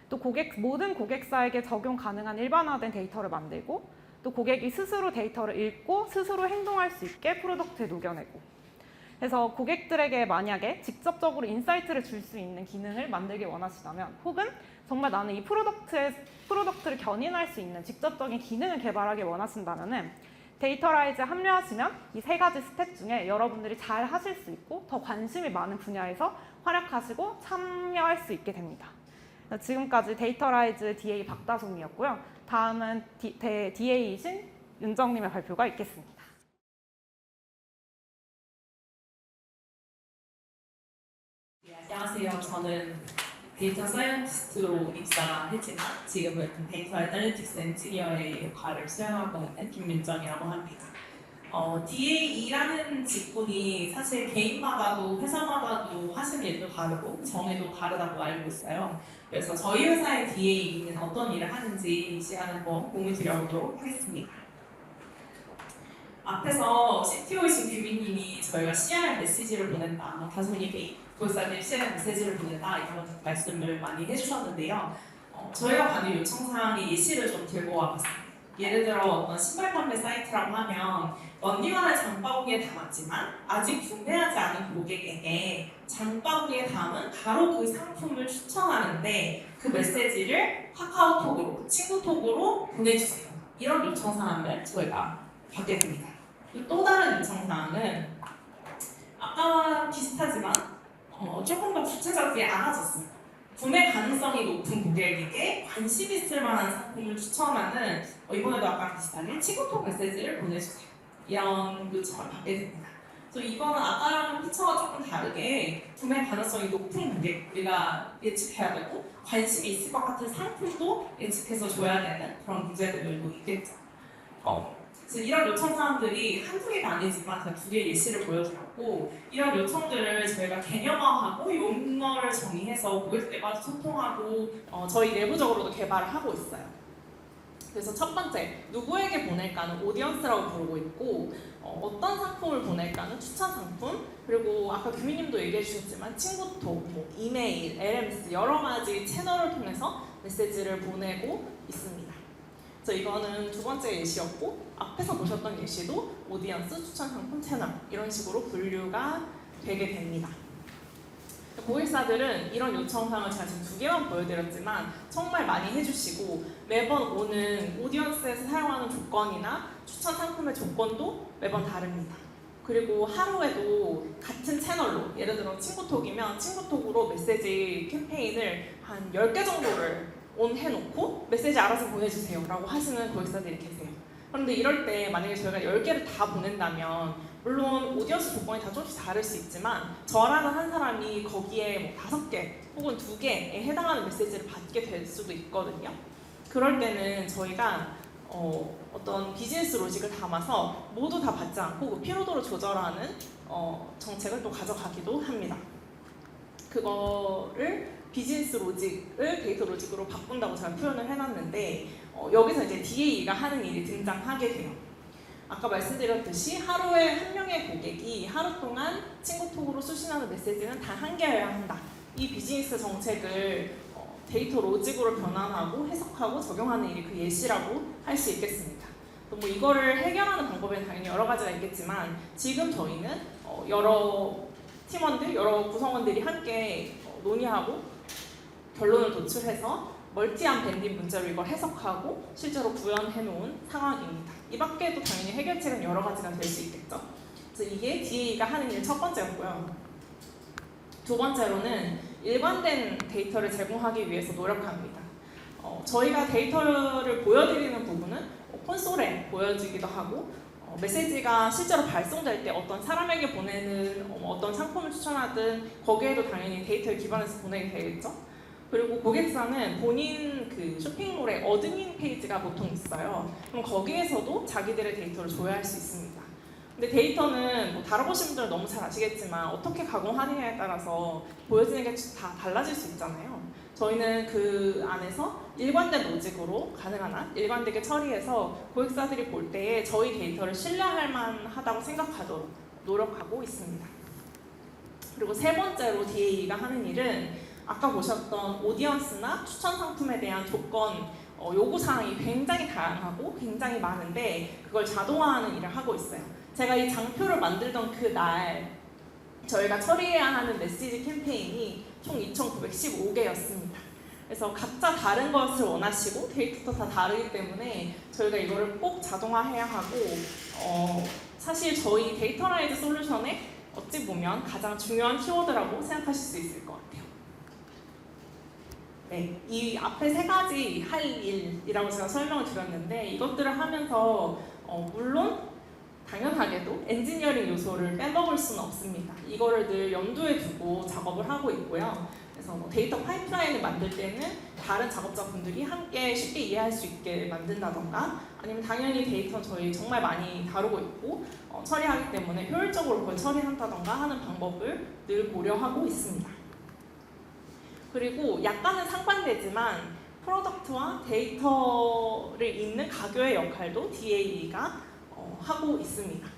또 모든 고객사에게 적용 가능한 일반화된 데이터를 만들고 또 고객이 스스로 데이터를 읽고 스스로 행동할 수 있게 프로덕트에 녹여내고 그래서 고객들에게 만약에 직접적으로 인사이트를 줄 수 있는 기능을 만들기 원하시다면 혹은 정말 나는 이 프로덕트를 견인할 수 있는 직접적인 기능을 개발하기 원하신다면 데이터라이즈에 합류하시면 이 3가지 스텝 중에 여러분들이 잘 하실 수 있고 더 관심이 많은 분야에서 활약하시고 참여할 수 있게 됩니다. 지금까지 데이터라이즈 DA 박다솜이었고요. 다음은 DA이신 윤정님의 발표가 있겠습니다. 네, 안녕하세요. 저는 데이터 사이언티스트로 입사했지만 지금은 데이터 애널리틱스 엔지니어의 역할을 수행하고 있는 김윤정이라고 합니다. DAE라는 직군이 사실 개인마다도 회사마다도 하시는 일도 다르고 정의도 다르다고 알고 있어요. 그래서 저희 회사의 DAE는 어떤 일을 하는지 이 시간에 한번 공유 드려보도록 하겠습니다. 앞에서 CTO이신 규빈님이 저희가 CRM 메시지를 보낸다, 다솜이 도사님 CRM 메시지를 보낸다 이런 말씀을 많이 해주셨는데요. 저희가 받은 요청사항의 예시를 좀 들고 와봤습니다. 예를 들어 어떤 신발 판매 사이트라고 하면 런닝화를 장바구니에 담았지만 아직 구매하지 않은 고객에게 장바구니에 담은 바로 그 상품을 추천하는데 그 메시지를 카카오톡으로, 친구톡으로 보내주세요. 이런 요청사항을 저희가 받게 됩니다. 또 다른 요청사항은 아까와 비슷하지만 조금 더 구체적이게 알아졌습니다. 구매 가능성이 높은 고객에게 관심 있을 만한 상품을 추천하는 이번에도 아까 비슷하게 친구톡 메시지를 보내주세요. 이런 요청을 받게 됩니다. 그래서 이거는 아까랑 피처가 조금 다르게 구매 가능성이 높은 고객 우리가 예측해야 되고 관심이 있을 것 같은 상품도 예측해서 줘야 되는 그런 문제들도 있겠죠. 그래서 이런 요청 사항들이 한두 개가 아니지만 제가 2개의 예시를 보여드렸고 이런 요청들을 저희가 개념화하고 용어를 정의해서 고객들과 소통하고 저희 내부적으로도 개발을 하고 있어요. 그래서 첫 번째, 누구에게 보낼까는 오디언스라고 부르고 있고 어떤 상품을 보낼까는 추천 상품, 그리고 아까 규민님도 얘기해 주셨지만 친구톡, 이메일, LMS 여러 가지 채널을 통해서 메시지를 보내고 있습니다. 그래서 이거는 두 번째 예시였고 앞에서 보셨던 예시도 오디언스, 추천 상품, 채널 이런 식으로 분류가 되게 됩니다. 고객사들은 이런 요청사항을 제가 지금 2개만 보여드렸지만 정말 많이 해주시고 매번 오는 오디언스에서 사용하는 조건이나 추천 상품의 조건도 매번 다릅니다. 그리고 하루에도 같은 채널로 예를 들어 친구톡이면 친구톡으로 메시지 캠페인을 한 10개 정도를 온 해놓고 메시지 알아서 보내주세요 라고 하시는 고객사들이 계세요. 그런데 이럴 때 만약에 저희가 10개를 다 보낸다면 물론 오디언스 조건이 다 조금씩 다를 수 있지만 저라는 한 사람이 거기에 뭐 5개 혹은 2개에 해당하는 메시지를 받게 될 수도 있거든요. 그럴 때는 저희가 어떤 비즈니스 로직을 담아서 모두 다 받지 않고 그 피로도를 조절하는 정책을 또 가져가기도 합니다. 그거를 비즈니스 로직을 데이터 로직으로 바꾼다고 제가 표현을 해놨는데 여기서 이제 DA가 하는 일이 등장하게 돼요. 아까 말씀드렸듯이 하루에 한 명의 고객이 하루 동안 친구톡으로 수신하는 메시지는 단 1개여야 한다. 이 비즈니스 정책을 데이터 로직으로 변환하고 해석하고 적용하는 일이 그 예시라고 할 수 있겠습니다. 뭐 이거를 해결하는 방법에는 당연히 여러 가지가 있겠지만 지금 저희는 여러 팀원들, 여러 구성원들이 함께 논의하고 결론을 도출해서 멀티한 밴딩 문제로 이걸 해석하고 실제로 구현해 놓은 상황입니다. 이 밖에도 당연히 해결책은 여러 가지가 될 수 있겠죠. 그래서 이게 DA가 하는 일 첫 번째였고요. 두 번째로는 일관된 데이터를 제공하기 위해서 노력합니다. 저희가 데이터를 보여드리는 부분은 콘솔에 보여지기도 하고 메시지가 실제로 발송될 때 어떤 사람에게 보내는 어떤 상품을 추천하든 거기에도 당연히 데이터를 기반해서 보내게 되겠죠. 그리고 고객사는 본인 그 쇼핑몰에 어드민 페이지가 보통 있어요. 그럼 거기에서도 자기들의 데이터를 조회할 수 있습니다. 근데 데이터는 뭐 다뤄보신 분들은 너무 잘 아시겠지만 어떻게 가공하느냐에 따라서 보여지는 게 다 달라질 수 있잖아요. 저희는 그 안에서 일관된 로직으로 가능한 한 일관되게 처리해서 고객사들이 볼 때에 저희 데이터를 신뢰할 만하다고 생각하도록 노력하고 있습니다. 그리고 세 번째로 DA가 하는 일은 아까 보셨던 오디언스나 추천 상품에 대한 조건 요구사항이 굉장히 다양하고 굉장히 많은데 그걸 자동화하는 일을 하고 있어요. 제가 이 장표를 만들던 그날 저희가 처리해야 하는 메시지 캠페인이 총 2,915개였습니다. 그래서 각자 다른 것을 원하시고 데이터도 다 다르기 때문에 저희가 이거를 꼭 자동화해야 하고 사실 저희 데이터라이즈 솔루션의 어찌 보면 가장 중요한 키워드라고 생각하실 수 있을 것 같아요. 네, 이 앞에 세 가지 할 일이라고 제가 설명을 드렸는데 이것들을 하면서 물론 당연하게도 엔지니어링 요소를 빼먹을 수는 없습니다. 이거를 늘 염두에 두고 작업을 하고 있고요. 그래서 뭐 데이터 파이프라인을 만들 때는 다른 작업자분들이 함께 쉽게 이해할 수 있게 만든다던가 아니면 당연히 데이터 저희 정말 많이 다루고 있고 처리하기 때문에 효율적으로 그걸 처리한다던가 하는 방법을 늘 고려하고 있습니다. 그리고 약간은 상반되지만 프로덕트와 데이터를 잇는 가교의 역할도 DA가 하고 있습니다.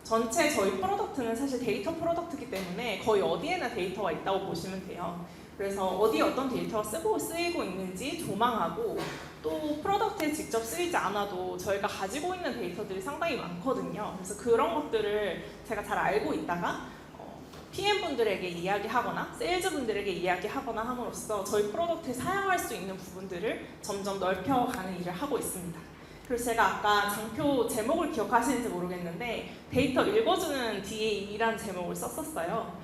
전체 저희 프로덕트는 사실 데이터 프로덕트이기 때문에 거의 어디에나 데이터가 있다고 보시면 돼요. 그래서 어디에 어떤 데이터가 쓰이고 있는지 조망하고 또 프로덕트에 직접 쓰이지 않아도 저희가 가지고 있는 데이터들이 상당히 많거든요. 그래서 그런 것들을 제가 잘 알고 있다가 PM분들에게 이야기하거나 세일즈분들에게 이야기하거나 함으로써 저희 프로덕트에 사용할 수 있는 부분들을 점점 넓혀가는 일을 하고 있습니다. 그리고 제가 아까 장표 제목을 기억하시는지 모르겠는데 데이터 읽어주는 DA라는 제목을 썼었어요.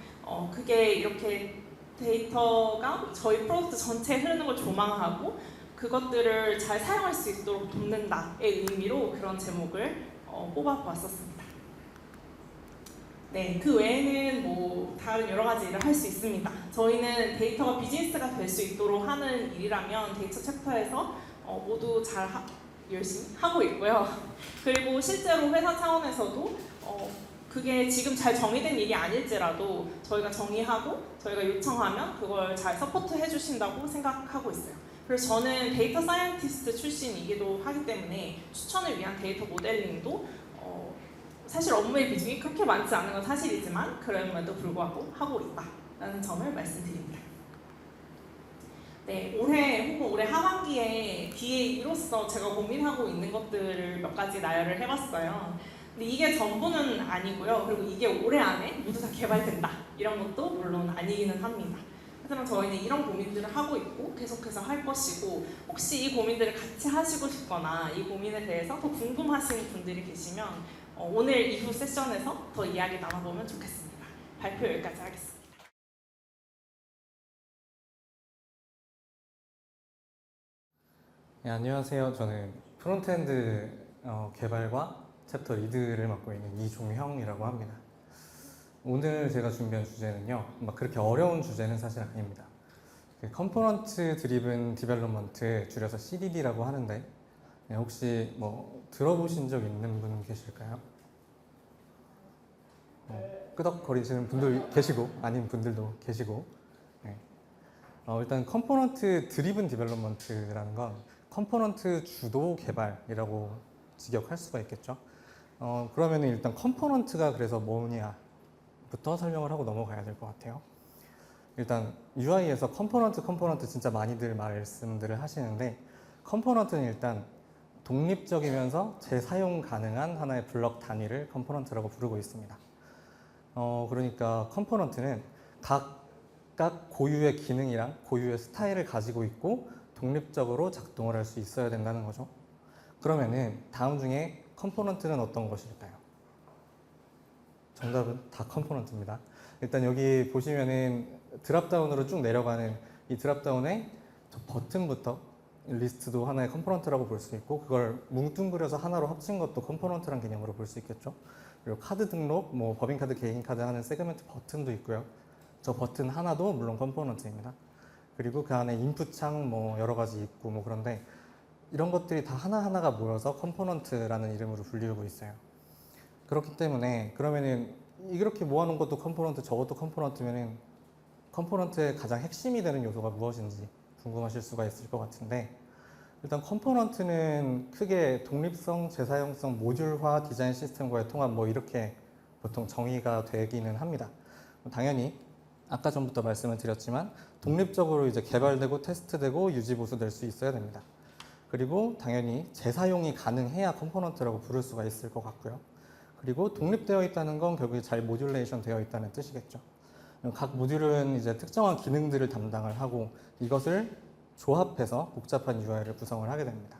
그게 이렇게 데이터가 저희 프로덕트 전체에 흐르는 걸 조망하고 그것들을 잘 사용할 수 있도록 돕는다의 의미로 그런 제목을 뽑아보았었습니다. 네, 그 외에는 뭐 다른 여러 가지 일을 할 수 있습니다. 저희는 데이터가 비즈니스가 될 수 있도록 하는 일이라면 데이터 챕터에서 모두 열심히 하고 있고요. 그리고 실제로 회사 차원에서도 그게 지금 잘 정의된 일이 아닐지라도 저희가 정의하고 저희가 요청하면 그걸 잘 서포트 해주신다고 생각하고 있어요. 그래서 저는 데이터 사이언티스트 출신이기도 하기 때문에 추천을 위한 데이터 모델링도 사실 업무의 비중이 그렇게 많지 않은 건 사실이지만 그럼에도 불구하고 하고 있다라는 점을 말씀드립니다. 네, 올해 하반기에 DA로서 제가 고민하고 있는 것들을 몇 가지 나열을 해봤어요. 근데 이게 전부는 아니고요. 그리고 이게 올해 안에 모두 다 개발된다 이런 것도 물론 아니기는 합니다. 하지만 저희는 이런 고민들을 하고 있고 계속해서 할 것이고, 혹시 이 고민들을 같이 하시고 싶거나 이 고민에 대해서 더 궁금하신 분들이 계시면 오늘 이후 세션에서 더 이야기 나눠보면 좋겠습니다. 발표 여기까지 하겠습니다. 네, 안녕하세요. 저는 프론트엔드 개발과 챕터 리드를 맡고 있는 이종형이라고 합니다. 오늘 제가 준비한 주제는요, 막 그렇게 어려운 주제는 사실 아닙니다. 그 컴포넌트 드리븐 디벨롭먼트, 줄여서 CDD라고 하는데, 네, 혹시 뭐 들어보신 적 있는 분 계실까요? 끄덕거리시는 분들 계시고 아닌 분들도 계시고. 네. 일단 컴포넌트 드리븐 디벨롭먼트라는 건 컴포넌트 주도 개발이라고 직역할 수가 있겠죠. 그러면 일단 컴포넌트가 그래서 뭐냐부터 설명을 하고 넘어가야 될 것 같아요. 일단 UI에서 컴포넌트 진짜 많이들 말씀들을 하시는데, 컴포넌트는 일단 독립적이면서 재사용 가능한 하나의 블럭 단위를 컴포넌트라고 부르고 있습니다. 그러니까 컴포넌트는 각각 고유의 기능이랑 고유의 스타일을 가지고 있고 독립적으로 작동을 할 수 있어야 된다는 거죠. 그러면은 다음 중에 컴포넌트는 어떤 것일까요? 정답은 다 컴포넌트입니다. 일단 여기 보시면은 드랍다운으로 쭉 내려가는 이 드랍다운에 저 버튼부터 리스트도 하나의 컴포넌트라고 볼 수 있고, 그걸 뭉뚱그려서 하나로 합친 것도 컴포넌트란 개념으로 볼 수 있겠죠. 그리고 카드 등록, 뭐 법인카드, 개인카드 하는 세그멘트 버튼도 있고요. 저 버튼 하나도 물론 컴포넌트입니다. 그리고 그 안에 인풋 창 뭐 여러 가지 있고 뭐 그런데 이런 것들이 다 하나하나가 모여서 컴포넌트라는 이름으로 불리우고 있어요. 그렇기 때문에 그러면은 이렇게 모아놓은 것도 컴포넌트, 저것도 컴포넌트면은 컴포넌트의 가장 핵심이 되는 요소가 무엇인지 궁금하실 수가 있을 것 같은데, 일단 컴포넌트는 크게 독립성, 재사용성, 모듈화, 디자인 시스템과의 통합 뭐 이렇게 보통 정의가 되기는 합니다. 당연히 아까 전부터 말씀을 드렸지만 독립적으로 이제 개발되고 테스트되고 유지 보수될 수 있어야 됩니다. 그리고 당연히 재사용이 가능해야 컴포넌트라고 부를 수가 있을 것 같고요. 그리고 독립되어 있다는 건 결국에 잘 모듈레이션 되어 있다는 뜻이겠죠. 각 모듈은 이제 특정한 기능들을 담당을 하고 이것을 조합해서 복잡한 UI를 구성을 하게 됩니다.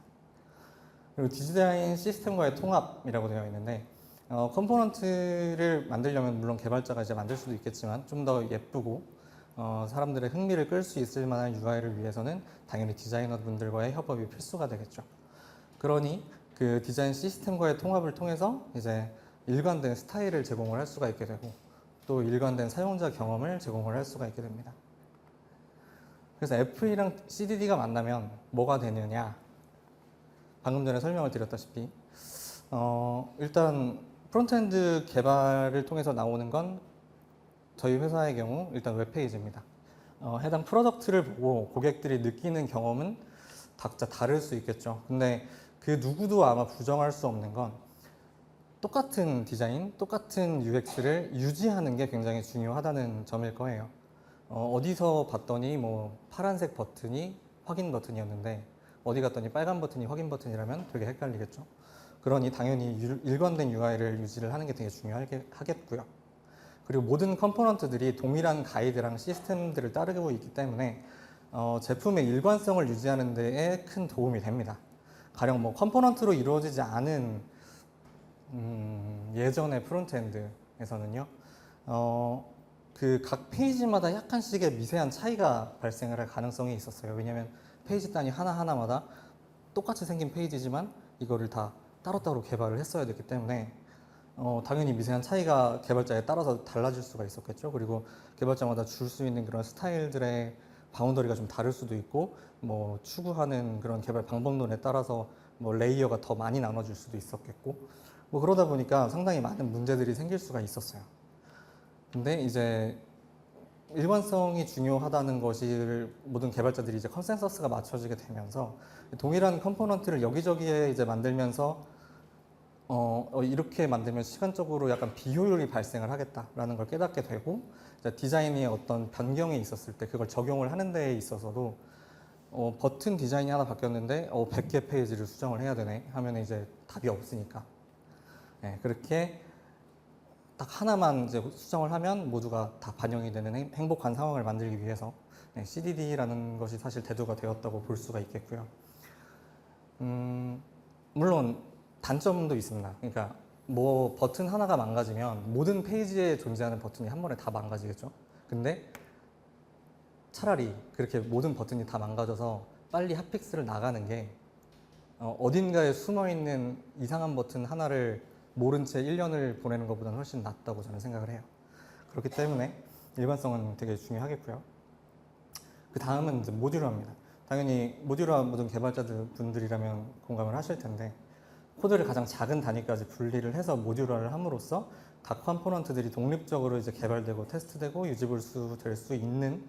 그리고 디자인 시스템과의 통합이라고 되어 있는데, 컴포넌트를 만들려면 물론 개발자가 이제 만들 수도 있겠지만 좀 더 예쁘고 사람들의 흥미를 끌 수 있을 만한 UI를 위해서는 당연히 디자이너분들과의 협업이 필수가 되겠죠. 그러니 그 디자인 시스템과의 통합을 통해서 이제 일관된 스타일을 제공을 할 수가 있게 되고 또 일관된 사용자 경험을 제공을 할 수가 있게 됩니다. 그래서 FE랑 CDD가 만나면 뭐가 되느냐? 방금 전에 설명을 드렸다시피 일단 프론트엔드 개발을 통해서 나오는 건 저희 회사의 경우 일단 웹페이지입니다. 해당 프로덕트를 보고 고객들이 느끼는 경험은 각자 다를 수 있겠죠. 근데 그 누구도 아마 부정할 수 없는 건 똑같은 디자인, 똑같은 UX를 유지하는 게 굉장히 중요하다는 점일 거예요. 어디서 봤더니 뭐 파란색 버튼이 확인 버튼이었는데 어디 갔더니 빨간 버튼이 확인 버튼이라면 되게 헷갈리겠죠. 그러니 당연히 일관된 UI를 유지를 하는 게 되게 중요하겠고요. 그리고 모든 컴포넌트들이 동일한 가이드랑 시스템들을 따르고 있기 때문에 제품의 일관성을 유지하는 데에 큰 도움이 됩니다. 가령 뭐 컴포넌트로 이루어지지 않은 예전의 프론트엔드에서는요, 그 각 페이지마다 약간씩의 미세한 차이가 발생을 할 가능성이 있었어요. 왜냐하면 페이지 단위 하나하나마다 똑같이 생긴 페이지지만 이거를 다 따로따로 개발을 했어야 됐기 때문에 당연히 미세한 차이가 개발자에 따라서 달라질 수가 있었겠죠. 그리고 개발자마다 줄 수 있는 그런 스타일들의 바운더리가 좀 다를 수도 있고 뭐 추구하는 그런 개발 방법론에 따라서 뭐 레이어가 더 많이 나눠질 수도 있었겠고 뭐 그러다 보니까 상당히 많은 문제들이 생길 수가 있었어요. 근데 이제 일관성이 중요하다는 것을 모든 개발자들이 이제 컨센서스가 맞춰지게 되면서 동일한 컴포넌트를 여기저기에 이제 만들면서 이렇게 만들면 시간적으로 약간 비효율이 발생을 하겠다라는 걸 깨닫게 되고 디자인의 어떤 변경이 있었을 때 그걸 적용을 하는 데에 있어서도 버튼 디자인이 하나 바뀌었는데 100개 페이지를 수정을 해야 되네 하면 이제 답이 없으니까 그렇게 딱 하나만 이제 수정을 하면 모두가 다 반영이 되는 행복한 상황을 만들기 위해서 CDD라는 것이 사실 대두가 되었다고 볼 수가 있겠고요. 물론 단점도 있습니다. 그러니까 뭐 버튼 하나가 망가지면 모든 페이지에 존재하는 버튼이 한 번에 다 망가지겠죠. 근데 차라리 그렇게 모든 버튼이 다 망가져서 빨리 핫픽스를 나가는 게 어딘가에 숨어있는 이상한 버튼 하나를 모른 채 1년을 보내는 것보다는 훨씬 낫다고 저는 생각을 해요. 그렇기 때문에 일관성은 되게 중요하겠고요. 그 다음은 이제 모듈화입니다. 당연히 모듈화 모든 개발자들 분들이라면 공감을 하실 텐데 코드를 가장 작은 단위까지 분리를 해서 모듈화를 함으로써 각 컴포넌트들이 독립적으로 이제 개발되고 테스트되고 유지볼 될 수 있는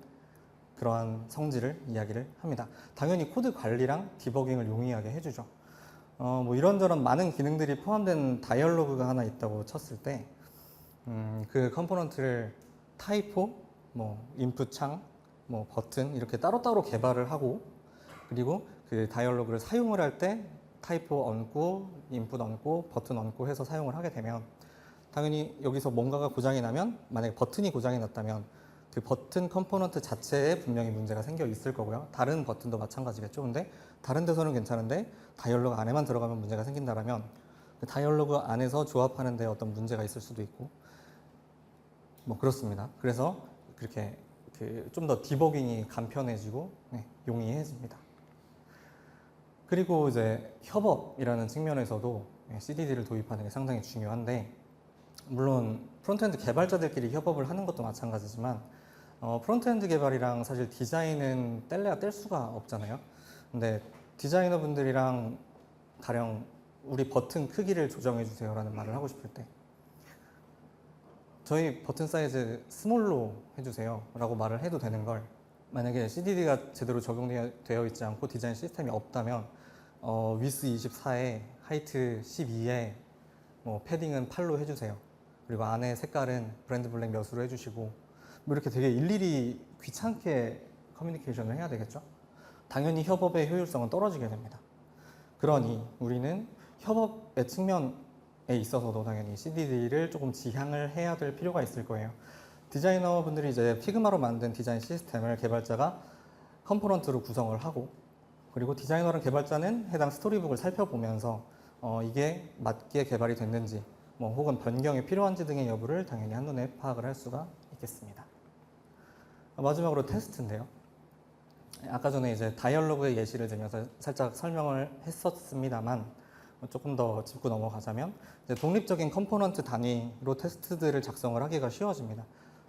그러한 성질을 이야기를 합니다. 당연히 코드 관리랑 디버깅을 용이하게 해주죠. 뭐 이런저런 많은 기능들이 포함된 다이얼로그가 하나 있다고 쳤을 때, 그 컴포넌트를 타이포, 뭐 인풋 창, 뭐 버튼 이렇게 따로따로 개발을 하고, 그리고 그 다이얼로그를 사용을 할 때 타이포 얹고, 인풋 얹고, 버튼 얹고 해서 사용을 하게 되면, 당연히 여기서 뭔가가 고장이 나면, 만약에 버튼이 고장이 났다면 그 버튼 컴포넌트 자체에 분명히 문제가 생겨 있을 거고요. 다른 버튼도 마찬가지겠죠. 근데 다른 데서는 괜찮은데 다이얼로그 안에만 들어가면 문제가 생긴다라면 그 다이얼로그 안에서 조합하는 데 어떤 문제가 있을 수도 있고 뭐 그렇습니다. 그래서 그렇게 좀 더 디버깅이 간편해지고 용이해집니다. 그리고 이제 협업이라는 측면에서도 CDD를 도입하는 게 상당히 중요한데, 물론 프론트엔드 개발자들끼리 협업을 하는 것도 마찬가지지만 프론트엔드 개발이랑 사실 디자인은 뗄래야 뗄 수가 없잖아요. 근데 디자이너 분들이랑 가령 우리 버튼 크기를 조정해 주세요 라는 말을 하고 싶을 때 저희 버튼 사이즈 스몰로 해주세요 라고 말을 해도 되는 걸, 만약에 CDD가 제대로 적용되어 있지 않고 디자인 시스템이 없다면 위스 24에 하이트 12에 뭐 패딩은 8로 해주세요. 그리고 안에 색깔은 브랜드 블랙 몇으로 해주시고, 뭐 이렇게 되게 일일이 귀찮게 커뮤니케이션을 해야 되겠죠. 당연히 협업의 효율성은 떨어지게 됩니다. 그러니 우리는 협업의 측면에 있어서도 당연히 CDD를 조금 지향을 해야 될 필요가 있을 거예요. 디자이너분들이 이제 피그마로 만든 디자인 시스템을 개발자가 컴포넌트로 구성을 하고, 그리고 디자이너랑 개발자는 해당 스토리북을 살펴보면서 이게 맞게 개발이 됐는지 뭐 혹은 변경이 필요한지 등의 여부를 당연히 한눈에 파악을 할 수가 있겠습니다. 마지막으로 테스트인데요. 아까 전에 이제 다이얼로그의 예시를 들면서 살짝 설명을 했었습니다만 조금 더 짚고 넘어가자면 이제 독립적인 컴포넌트 단위로 테스트들을 작성을 하기가 쉬워집니다.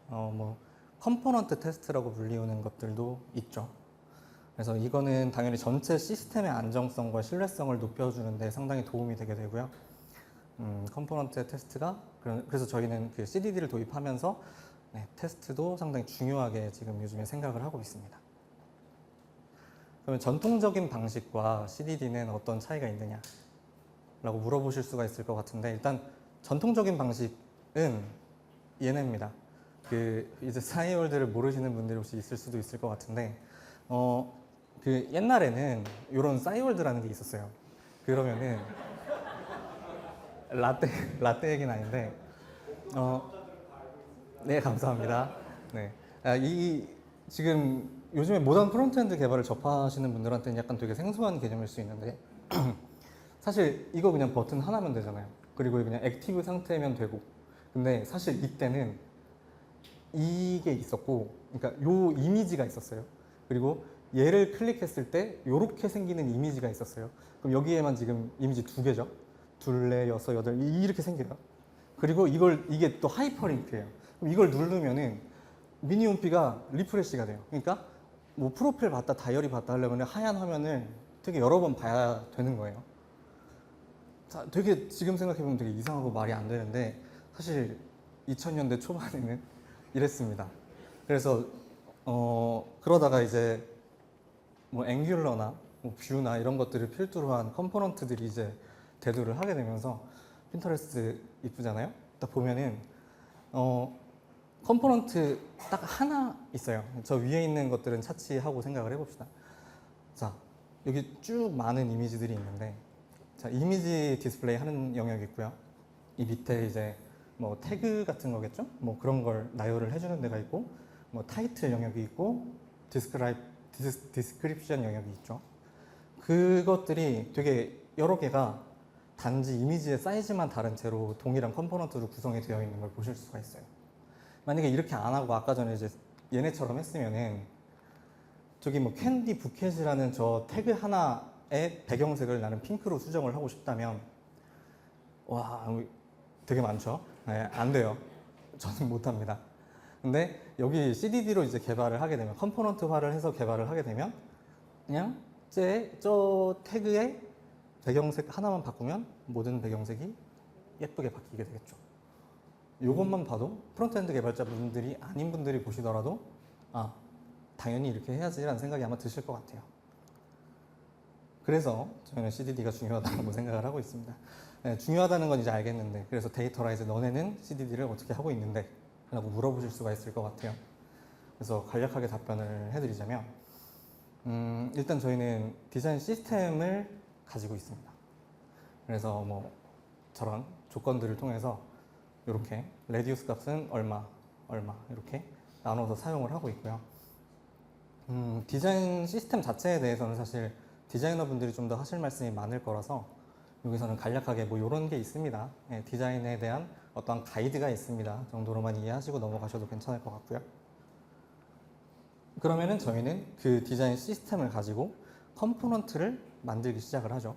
뭐 컴포넌트 테스트라고 불리우는 것들도 있죠. 그래서 이거는 당연히 전체 시스템의 안정성과 신뢰성을 높여주는 데 상당히 도움이 되게 되고요. 컴포넌트 테스트가 그래서 저희는 그 CDD를 도입하면서 테스트도 상당히 중요하게 지금 요즘에 생각을 하고 있습니다. 그러면 전통적인 방식과 CDD는 어떤 차이가 있느냐 라고 물어보실 수가 있을 것 같은데, 일단 전통적인 방식은 얘네입니다. 이제 싸이월드를 모르시는 분들이 혹시 있을 수도 있을 것 같은데 옛날에는 이런 싸이월드라는 게 있었어요. 그러면은 라떼 얘기는 아닌데 네, 감사합니다. 네, 지금 요즘에 모던 프론트엔드 개발을 접하시는 분들한테는 약간 되게 생소한 개념일 수 있는데 사실 이거 그냥 버튼 하나면 되잖아요. 그리고 그냥 액티브 상태면 되고, 근데 사실 이때는 이게 있었고, 그러니까 요 이미지가 있었어요. 그리고 얘를 클릭했을 때 요렇게 생기는 이미지가 있었어요. 그럼 여기에만 지금 이미지 2개죠. 둘레, 여섯, 여덟 이렇게 생겨요. 그리고 이게 또 하이퍼링크예요. 그럼 이걸 누르면은 미니홈피가 리프레시가 돼요. 그러니까 뭐 프로필 봤다, 다이어리 봤다 하려면 하얀 화면을 되게 여러 번 봐야 되는 거예요. 자, 되게 지금 생각해보면 되게 이상하고 말이 안 되는데 사실 2000년대 초반에는 이랬습니다. 그래서 그러다가 이제 뭐 앵귤러나 뭐 뷰나 이런 것들을 필두로 한 컴포넌트들이 이제 대두를 하게 되면서, 핀터레스트 이쁘잖아요. 딱 보면은 컴포넌트 딱 하나 있어요. 저 위에 있는 것들은 차치하고 생각을 해봅시다. 자, 여기 쭉 많은 이미지들이 있는데, 자, 이미지 디스플레이 하는 영역이 있고요. 이 밑에 이제 뭐 태그 같은 거겠죠? 뭐 그런 걸 나열을 해주는 데가 있고, 뭐 타이틀 영역이 있고, 디스크립션 영역이 있죠. 그것들이 되게 여러 개가 단지 이미지의 사이즈만 다른 채로 동일한 컴포넌트로 구성이 되어 있는 걸 보실 수가 있어요. 만약에 이렇게 안 하고 아까 전에 이제 얘네처럼 했으면은 저기 뭐 캔디 부켓이라는 저 태그 하나의 배경색을 나는 핑크로 수정을 하고 싶다면 와 되게 많죠. 네, 안 돼요. 저는 못합니다. 근데 여기 CDD로 이제 개발을 하게 되면 컴포넌트화를 해서 개발을 하게 되면 그냥 저 태그의 배경색 하나만 바꾸면 모든 배경색이 예쁘게 바뀌게 되겠죠. 이것만 봐도 프론트엔드 개발자분들이 아닌 분들이 보시더라도 아 당연히 이렇게 해야지라는 생각이 아마 드실 것 같아요. 그래서 저희는 CDD가 중요하다고 생각을 하고 있습니다. 네, 중요하다는 건 이제 알겠는데 그래서 데이터라이즈 너네는 CDD를 어떻게 하고 있는데? 라고 물어보실 수가 있을 것 같아요. 그래서 간략하게 답변을 해드리자면 일단 저희는 디자인 시스템을 가지고 있습니다. 그래서 뭐 저런 조건들을 통해서 이렇게 레디우스 값은 얼마 이렇게 나눠서 사용을 하고 있고요. 디자인 시스템 자체에 대해서는 사실 디자이너분들이 좀 더 하실 말씀이 많을 거라서 여기서는 간략하게 뭐 이런 게 있습니다. 네, 디자인에 대한 어떠한 가이드가 있습니다. 정도로만 이해하시고 넘어가셔도 괜찮을 것 같고요. 그러면은 저희는 그 디자인 시스템을 가지고 컴포넌트를 만들기 시작을 하죠.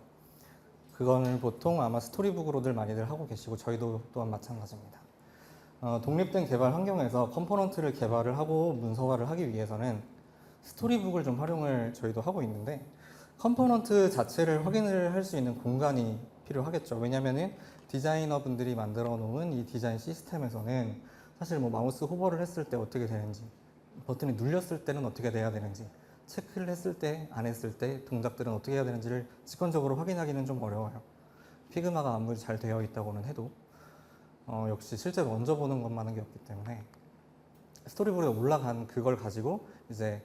그거는 보통 아마 스토리북으로들 많이들 하고 계시고 저희도 또한 마찬가지입니다. 독립된 개발 환경에서 컴포넌트를 개발을 하고 문서화를 하기 위해서는 스토리북을 좀 활용을 저희도 하고 있는데 컴포넌트 자체를 확인을 할 수 있는 공간이 필요하겠죠. 왜냐면은 디자이너 분들이 만들어 놓은 이 디자인 시스템에서는 사실 뭐 마우스 호버를 했을 때 어떻게 되는지, 버튼이 눌렸을 때는 어떻게 돼야 되는지, 체크를 했을 때, 안 했을 때 동작들은 어떻게 해야 되는지를 직관적으로 확인하기는 좀 어려워요. 피그마가 아무리 잘 되어 있다고는 해도 역시 실제로 얹어보는 것만한 게 없기 때문에 스토리보드에 올라간 그걸 가지고 이제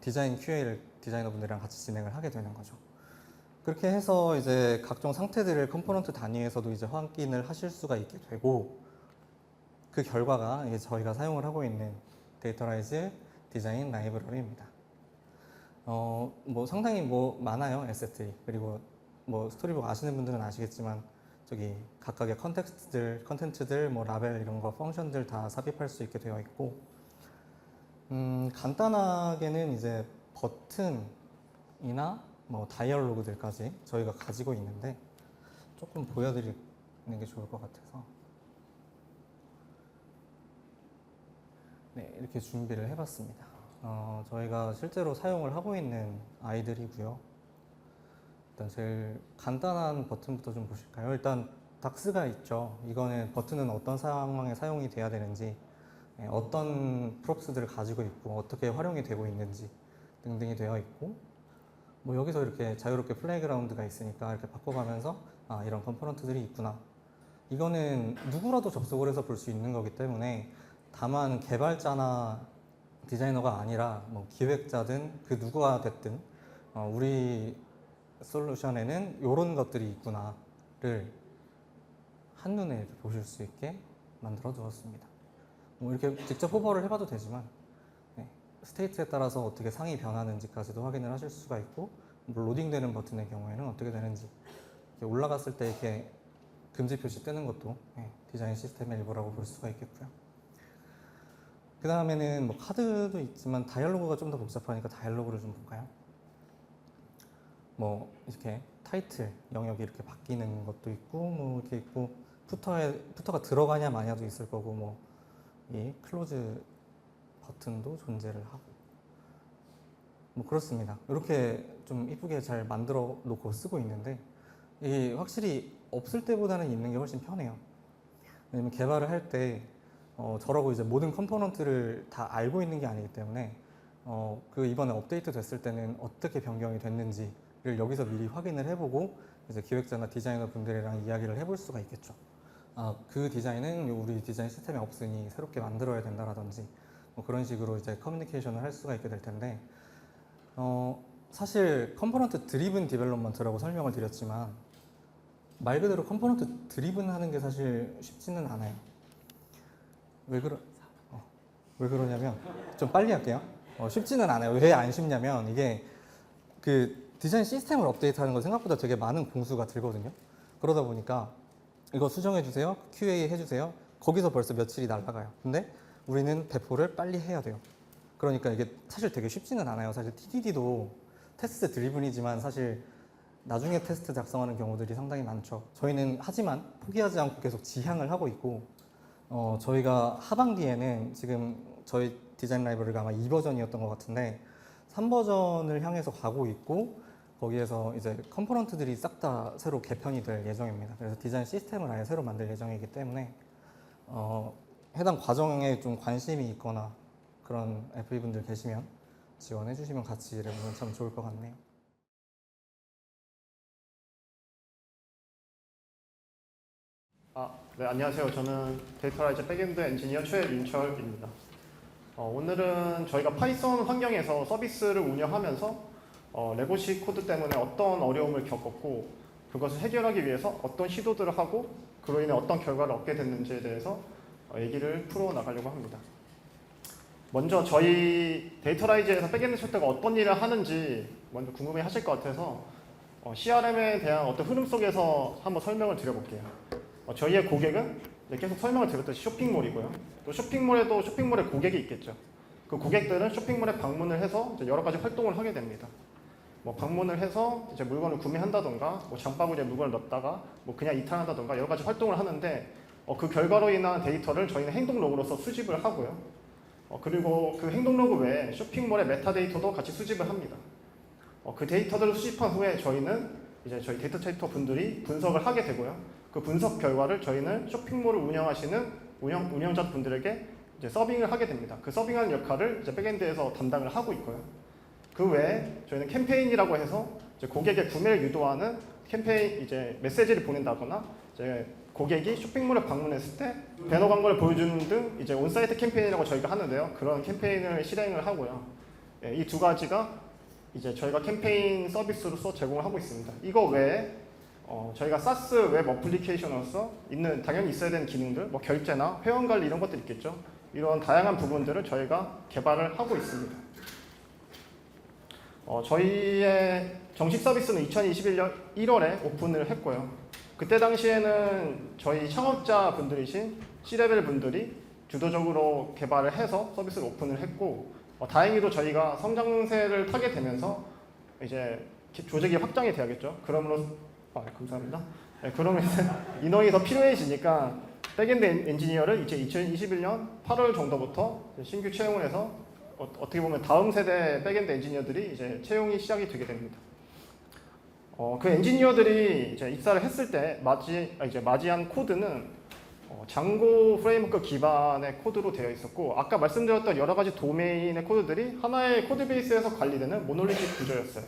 디자인 QA를 디자이너분들이랑 같이 진행을 하게 되는 거죠. 그렇게 해서 이제 각종 상태들을 컴포넌트 단위에서도 이제 확인을 하실 수가 있게 되고 그 결과가 이제 저희가 사용을 하고 있는 데이터라이즈 디자인 라이브러리입니다. 뭐 상당히 뭐 많아요, 에셋들이. 그리고 뭐 스토리북 아시는 분들은 아시겠지만 저기 각각의 컨텐츠들, 뭐 라벨 이런 거, 펑션들 다 삽입할 수 있게 되어 있고 간단하게는 이제 버튼이나 뭐 다이얼로그들까지 저희가 가지고 있는데 조금 보여드리는 게 좋을 것 같아서 네, 이렇게 준비를 해봤습니다. 저희가 실제로 사용을 하고 있는 아이들이고요. 일단 제일 간단한 버튼부터 좀 보실까요? 일단 닥스가 있죠. 이거는 버튼은 어떤 상황에 사용이 돼야 되는지, 어떤 프롭스들을 가지고 있고 어떻게 활용이 되고 있는지 등등이 되어 있고, 뭐 여기서 이렇게 자유롭게 플레이그라운드가 있으니까 이렇게 바꿔가면서 아 이런 컴포넌트들이 있구나. 이거는 누구라도 접속을 해서 볼 수 있는 거기 때문에 다만 개발자나 디자이너가 아니라 뭐 기획자든 그 누구가 됐든 우리 솔루션에는 이런 것들이 있구나를 한눈에 이렇게 보실 수 있게 만들어 두었습니다. 뭐 이렇게 직접 호버를 해봐도 되지만 스테이트에 따라서 어떻게 상이 변하는지까지도 확인을 하실 수가 있고 뭐 로딩되는 버튼의 경우에는 어떻게 되는지 이렇게 올라갔을 때 이렇게 금지 표시 뜨는 것도 디자인 시스템의 일부라고 볼 수가 있겠고요. 그 다음에는 뭐 카드도 있지만 다이얼로그가 좀 더 복잡하니까 다이얼로그를 좀 볼까요? 뭐 이렇게 타이틀 영역이 이렇게 바뀌는 것도 있고 뭐 이렇게 있고 푸터가 들어가냐 마냐도 있을 거고 뭐 이 클로즈 버튼도 존재를 하고 뭐 그렇습니다. 이렇게 좀 이쁘게 잘 만들어 놓고 쓰고 있는데 이게 확실히 없을 때보다는 있는 게 훨씬 편해요. 왜냐면 개발을 할 때 저라고 이제 모든 컴포넌트를 다 알고 있는 게 아니기 때문에 그 이번에 업데이트 됐을 때는 어떻게 변경이 됐는지를 여기서 미리 확인을 해보고 이제 기획자나 디자이너 분들이랑 이야기를 해볼 수가 있겠죠. 그 디자인은 우리 디자인 시스템에 없으니 새롭게 만들어야 된다라든지 뭐 그런 식으로 이제 커뮤니케이션을 할 수가 있게 될 텐데 사실 컴포넌트 드리븐 디벨롭먼트라고 설명을 드렸지만 말 그대로 컴포넌트 드리븐하는 게 사실 쉽지는 않아요. 왜 그러냐면 좀 빨리 할게요. 쉽지는 않아요. 왜 안 쉽냐면 이게 그 디자인 시스템을 업데이트하는 거 생각보다 되게 많은 공수가 들거든요. 그러다 보니까 이거 수정해 주세요, QA 해주세요. 거기서 벌써 며칠이 날아가요. 근데 우리는 배포를 빨리 해야 돼요. 그러니까 이게 사실 되게 쉽지는 않아요. 사실 TDD도 테스트 드리븐이지만 사실 나중에 테스트 작성하는 경우들이 상당히 많죠. 저희는 하지만 포기하지 않고 계속 지향을 하고 있고 저희가 하반기에는 지금 저희 디자인 라이브러리가 아마 2버전이었던 것 같은데 3버전을 향해서 가고 있고 거기에서 이제 컴포넌트들이 싹 다 새로 개편이 될 예정입니다. 그래서 디자인 시스템을 아예 새로 만들 예정이기 때문에 해당 과정에 좀 관심이 있거나 그런 FE분들 계시면 지원해 주시면 같이 일해보면 참 좋을 것 같네요. 네, 안녕하세요. 저는 데이터라이즈 백엔드 엔지니어 최민철입니다. 오늘은 저희가 파이썬 환경에서 서비스를 운영하면서 레고시 코드 때문에 어떤 어려움을 겪었고 그것을 해결하기 위해서 어떤 시도들을 하고 그로 인해 어떤 결과를 얻게 됐는지에 대해서 얘기를 풀어나가려고 합니다. 먼저 저희 데이터라이즈에서 백엔드 소프트가 어떤 일을 하는지 먼저 궁금해 하실 것 같아서 CRM에 대한 어떤 흐름 속에서 한번 설명을 드려볼게요. 저희의 고객은 계속 설명을 드렸듯이 쇼핑몰이고요. 또 쇼핑몰에도 쇼핑몰의 고객이 있겠죠. 그 고객들은 쇼핑몰에 방문을 해서 이제 여러 가지 활동을 하게 됩니다. 뭐 방문을 해서 이제 물건을 구매한다던가, 뭐 장바구니에 물건을 넣었다가 뭐 그냥 이탈한다던가 여러 가지 활동을 하는데 그 결과로 인한 데이터를 저희는 행동 로그로서 수집을 하고요. 그리고 그 행동 로그 외에 쇼핑몰의 메타데이터도 같이 수집을 합니다. 그 데이터들을 수집한 후에 저희는 이제 저희 데이터 차이터 분들이 분석을 하게 되고요. 그 분석 결과를 저희는 쇼핑몰을 운영하시는 운영자 분들에게 이제 서빙을 하게 됩니다. 그 서빙하는 역할을 이제 백엔드에서 담당을 하고 있고요. 그 외에 저희는 캠페인이라고 해서 이제 고객의 구매를 유도하는 캠페인 이제 메시지를 보낸다거나 이제 고객이 쇼핑몰에 방문했을 때 배너 광고를 보여주는 등 이제 온사이트 캠페인이라고 저희가 하는데요. 그런 캠페인을 실행을 하고요. 이 두 가지가 이제 저희가 캠페인 서비스로서 제공을 하고 있습니다. 이거 외에 저희가 SaaS 웹 어플리케이션으로서 있는 당연히 있어야 되는 기능들, 뭐 결제나 회원 관리 이런 것들 있겠죠. 이런 다양한 부분들을 저희가 개발을 하고 있습니다. 저희의 정식 서비스는 2021년 1월에 오픈을 했고요. 그때 당시에는 저희 창업자 분들이신 C레벨 분들이 주도적으로 개발을 해서 서비스를 오픈을 했고 다행히도 저희가 성장세를 타게 되면서 이제 조직이 확장이 돼야겠죠. 그러므로 감사합니다. 네, 그러면 인원이 더 필요해지니까 백엔드 엔지니어를 이제 2021년 8월 정도부터 신규 채용을 해서 어떻게 보면 다음 세대 백엔드 엔지니어들이 이제 채용이 시작이 되게 됩니다. 그 엔지니어들이 이제 입사를 했을 때 맞이한 코드는 장고 프레임워크 기반의 코드로 되어 있었고 아까 말씀드렸던 여러 가지 도메인의 코드들이 하나의 코드 베이스에서 관리되는 모놀리틱 구조였어요.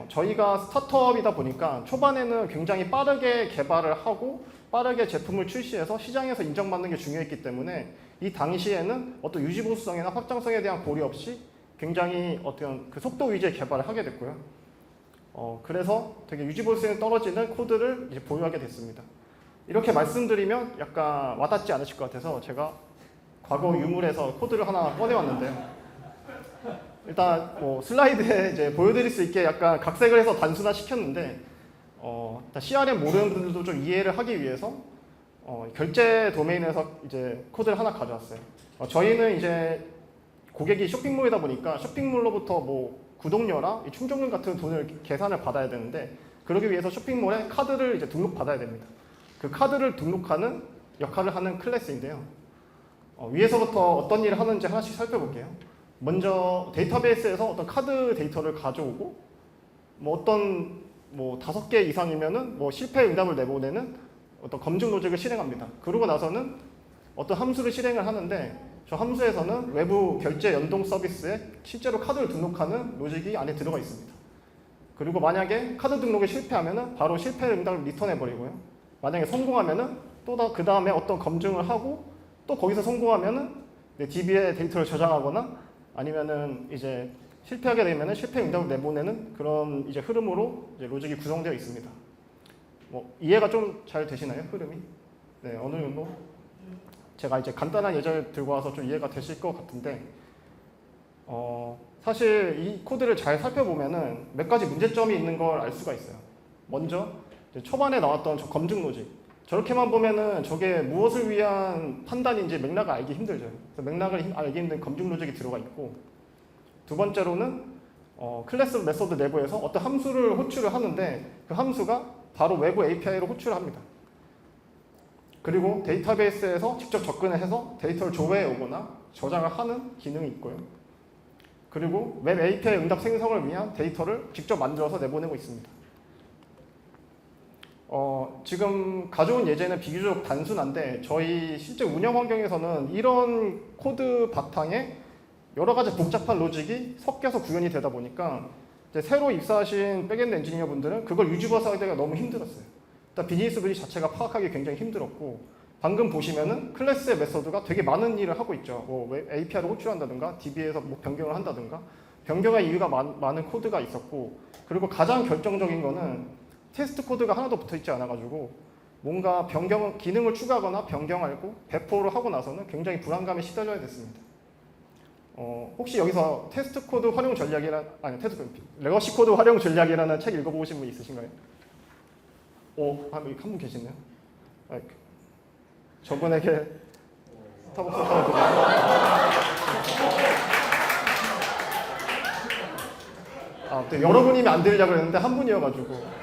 저희가 스타트업이다 보니까 초반에는 굉장히 빠르게 개발을 하고 빠르게 제품을 출시해서 시장에서 인정받는 게 중요했기 때문에 이 당시에는 어떤 유지보수성이나 확장성에 대한 고려 없이 굉장히 어떤 그 속도 위주의 개발을 하게 됐고요. 그래서 되게 유지보수성이 떨어지는 코드를 이제 보유하게 됐습니다. 이렇게 말씀드리면 약간 와닿지 않으실 것 같아서 제가 과거 유물에서 코드를 하나 꺼내왔는데요. 일단 뭐 슬라이드에 이제 보여드릴 수 있게 약간 각색을 해서 단순화 시켰는데 일단 CRM 모르는 분들도 좀 이해를 하기 위해서 결제 도메인에서 이제 코드를 하나 가져왔어요. 저희는 이제 고객이 쇼핑몰이다 보니까 쇼핑몰로부터 뭐 구독료나 충전금 같은 돈을 계산을 받아야 되는데 그러기 위해서 쇼핑몰에 카드를 이제 등록받아야 됩니다. 그 카드를 등록하는 역할을 하는 클래스인데요. 위에서부터 어떤 일을 하는지 하나씩 살펴볼게요. 먼저 데이터베이스에서 어떤 카드 데이터를 가져오고 뭐 어떤 뭐 5개 이상이면은 뭐 실패 응답을 내보내는 어떤 검증 로직을 실행합니다. 그러고 나서는 어떤 함수를 실행을 하는데 저 함수에서는 외부 결제 연동 서비스에 실제로 카드를 등록하는 로직이 안에 들어가 있습니다. 그리고 만약에 카드 등록에 실패하면은 바로 실패 응답을 리턴해 버리고요. 만약에 성공하면은 또 그 다음에 어떤 검증을 하고 또 거기서 성공하면은 DB에 데이터를 저장하거나 아니면은 이제 실패하게 되면은 실패 응답을 내보내는 그런 이제 흐름으로 이제 로직이 구성되어 있습니다. 뭐 이해가 좀 잘 되시나요? 흐름이? 네, 어느 정도? 제가 이제 간단한 예제를 들고 와서 좀 이해가 되실 것 같은데 사실 이 코드를 잘 살펴보면은 몇 가지 문제점이 있는 걸 알 수가 있어요. 먼저 이제 초반에 나왔던 저 검증 로직, 저렇게만 보면은 저게 무엇을 위한 판단인지 맥락을 알기 힘들죠. 그래서 맥락을 알기 힘든 검증 로직이 들어가 있고, 두 번째로는 클래스 메소드 내부에서 어떤 함수를 호출을 하는데 그 함수가 바로 외부 API로 호출을 합니다. 그리고 데이터베이스에서 직접 접근을 해서 데이터를 조회해 오거나 저장을 하는 기능이 있고요. 그리고 웹 API 응답 생성을 위한 데이터를 직접 만들어서 내보내고 있습니다. 지금 가져온 예제는 비교적 단순한데 저희 실제 운영 환경에서는 이런 코드 바탕에 여러 가지 복잡한 로직이 섞여서 구현이 되다 보니까 이제 새로 입사하신 백엔드 엔지니어 분들은 그걸 유지버스 하기가 너무 힘들었어요. 일단 비즈니스 루직 자체가 파악하기 굉장히 힘들었고, 방금 보시면은 클래스의 메소드가 되게 많은 일을 하고 있죠. 뭐 API를 호출한다든가 DB에서 뭐 변경을 한다든가, 변경할 이유가 많은 코드가 있었고, 그리고 가장 결정적인 거는 테스트 코드가 하나도 붙어 있지 않아가지고 뭔가 기능을 추가하거나 변경하고 배포를 하고 나서는 굉장히 불안감에 시달려야 됐습니다. 혹시 여기서 테스트 코드 활용 레거시 코드 활용 전략이라는 책 읽어보신 분 있으신가요? 한 분 계시네요. 저분에게 스타벅스 사탕을 드리고, 여러 분이면 안 드리려고 했는데 한 분이어가지고.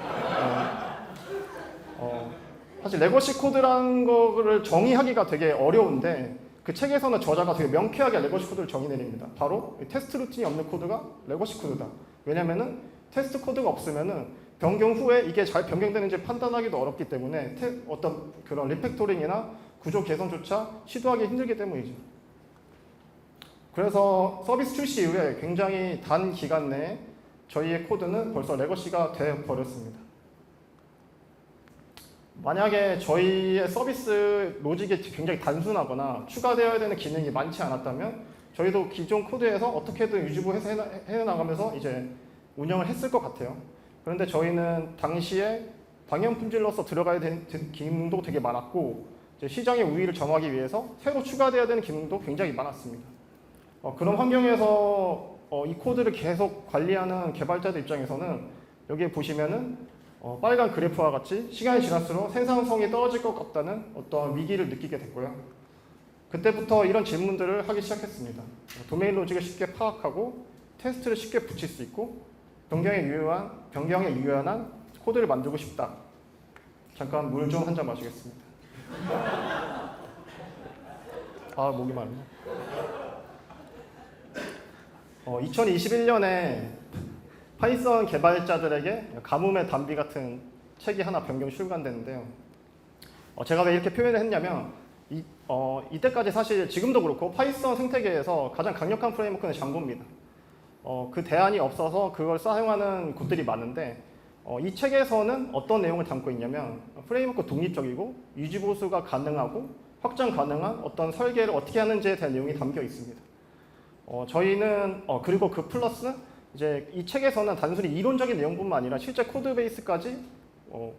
사실 레거시 코드라는 거를 정의하기가 되게 어려운데 그 책에서는 저자가 되게 명쾌하게 레거시 코드를 정의내립니다. 바로 테스트 루틴이 없는 코드가 레거시 코드다. 왜냐면은 테스트 코드가 없으면은 변경 후에 이게 잘 변경되는지 판단하기도 어렵기 때문에 어떤 그런 리팩토링이나 구조 개선조차 시도하기 힘들기 때문이죠. 그래서 서비스 출시 이후에 굉장히 단 기간 내에 저희의 코드는 벌써 레거시가 되어버렸습니다. 만약에 저희의 서비스 로직이 굉장히 단순하거나 추가되어야 되는 기능이 많지 않았다면 저희도 기존 코드에서 어떻게든 유지보해서 해나가면서 이제 운영을 했을 것 같아요. 그런데 저희는 당시에 방향 품질로서 들어가야 되는 기능도 되게 많았고, 이제 시장의 우위를 점하기 위해서 새로 추가되어야 되는 기능도 굉장히 많았습니다. 그런 환경에서 이 코드를 계속 관리하는 개발자들 입장에서는 여기에 보시면은 빨간 그래프와 같이 시간이 지날수록 생산성이 떨어질 것 같다는 어떤 위기를 느끼게 됐고요. 그때부터 이런 질문들을 하기 시작했습니다. 도메인 로직을 쉽게 파악하고 테스트를 쉽게 붙일 수 있고 변경에 유연한 코드를 만들고 싶다. 잠깐 물 좀 한 잔 마시겠습니다. 목이 마르네. 2021년에 파이썬 개발자들에게 가뭄의 단비 같은 책이 하나 변경 출간됐는데요. 제가 왜 이렇게 표현을 했냐면 이때까지 사실 지금도 그렇고 파이썬 생태계에서 가장 강력한 프레임워크는 장고입니다. 그 대안이 없어서 그걸 사용하는 곳들이 많은데 이 책에서는 어떤 내용을 담고 있냐면 프레임워크 독립적이고 유지보수가 가능하고 확장 가능한 어떤 설계를 어떻게 하는지에 대한 내용이 담겨 있습니다. 저희는 그리고 그 플러스 이제 이 책에서는 단순히 이론적인 내용뿐만 아니라 실제 코드 베이스까지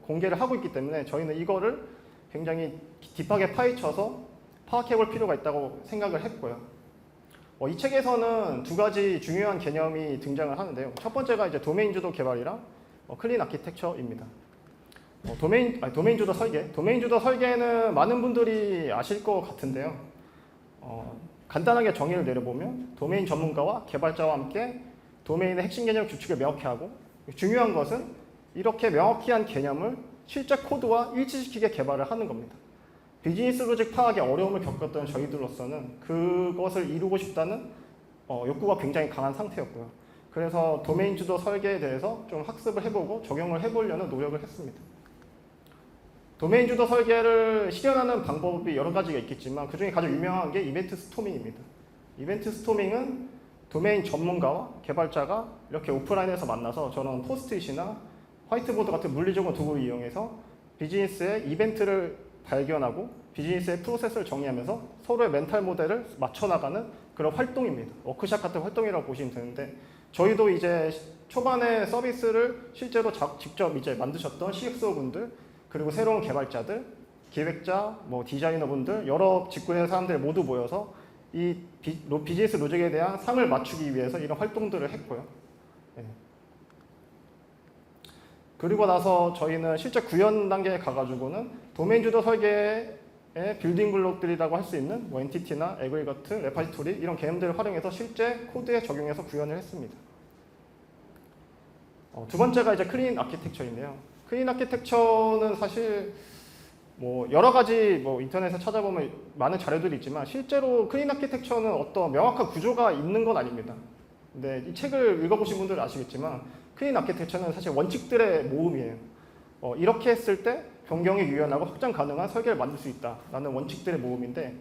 공개를 하고 있기 때문에 저희는 이거를 굉장히 딥하게 파헤쳐서 파악해 볼 필요가 있다고 생각을 했고요. 이 책에서는 두 가지 중요한 개념이 등장을 하는데요. 첫 번째가 이제 도메인 주도 개발이랑 클린 아키텍처입니다. 도메인 주도 설계. 도메인 주도 설계는 많은 분들이 아실 것 같은데요. 간단하게 정의를 내려보면 도메인 전문가와 개발자와 함께 도메인의 핵심 개념 규칙을 명확히 하고, 중요한 것은 이렇게 명확히 한 개념을 실제 코드와 일치시키게 개발을 하는 겁니다. 비즈니스 로직 파악에 어려움을 겪었던 저희들로서는 그것을 이루고 싶다는 욕구가 굉장히 강한 상태였고요. 그래서 도메인 주도 설계에 대해서 좀 학습을 해보고 적용을 해보려는 노력을 했습니다. 도메인 주도 설계를 실현하는 방법이 여러 가지가 있겠지만 그중에 가장 유명한 게 이벤트 스토밍입니다. 이벤트 스토밍은 도메인 전문가와 개발자가 이렇게 오프라인에서 만나서 저런 포스트잇이나 화이트보드 같은 물리적인 도구를 이용해서 비즈니스의 이벤트를 발견하고 비즈니스의 프로세스를 정리하면서 서로의 멘탈 모델을 맞춰나가는 그런 활동입니다. 워크샵 같은 활동이라고 보시면 되는데 저희도 이제 초반에 서비스를 실제로 직접 이제 만드셨던 CXO 분들 그리고 새로운 개발자들, 기획자, 뭐 디자이너분들, 여러 직군의 사람들 모두 모여서 이 비즈니스 로직에 대한 상을 맞추기 위해서 이런 활동들을 했고요. 네. 그리고 나서 저희는 실제 구현 단계에 가가지고는 도메인 주도 설계의 빌딩 블록들이라고 할 수 있는 뭐 엔티티나 에그리거트, 레파지토리 이런 개념들을 활용해서 실제 코드에 적용해서 구현을 했습니다. 두 번째가 이제 클린 아키텍처인데요. 클린 아키텍처는 사실 뭐 여러 가지 뭐 인터넷에 찾아보면 많은 자료들이 있지만 실제로 클린 아키텍처는 어떤 명확한 구조가 있는 건 아닙니다. 근데 이 책을 읽어보신 분들은 아시겠지만 클린 아키텍처는 사실 원칙들의 모음이에요. 이렇게 했을 때 변경이 유연하고 확장 가능한 설계를 만들 수 있다라는 원칙들의 모음인데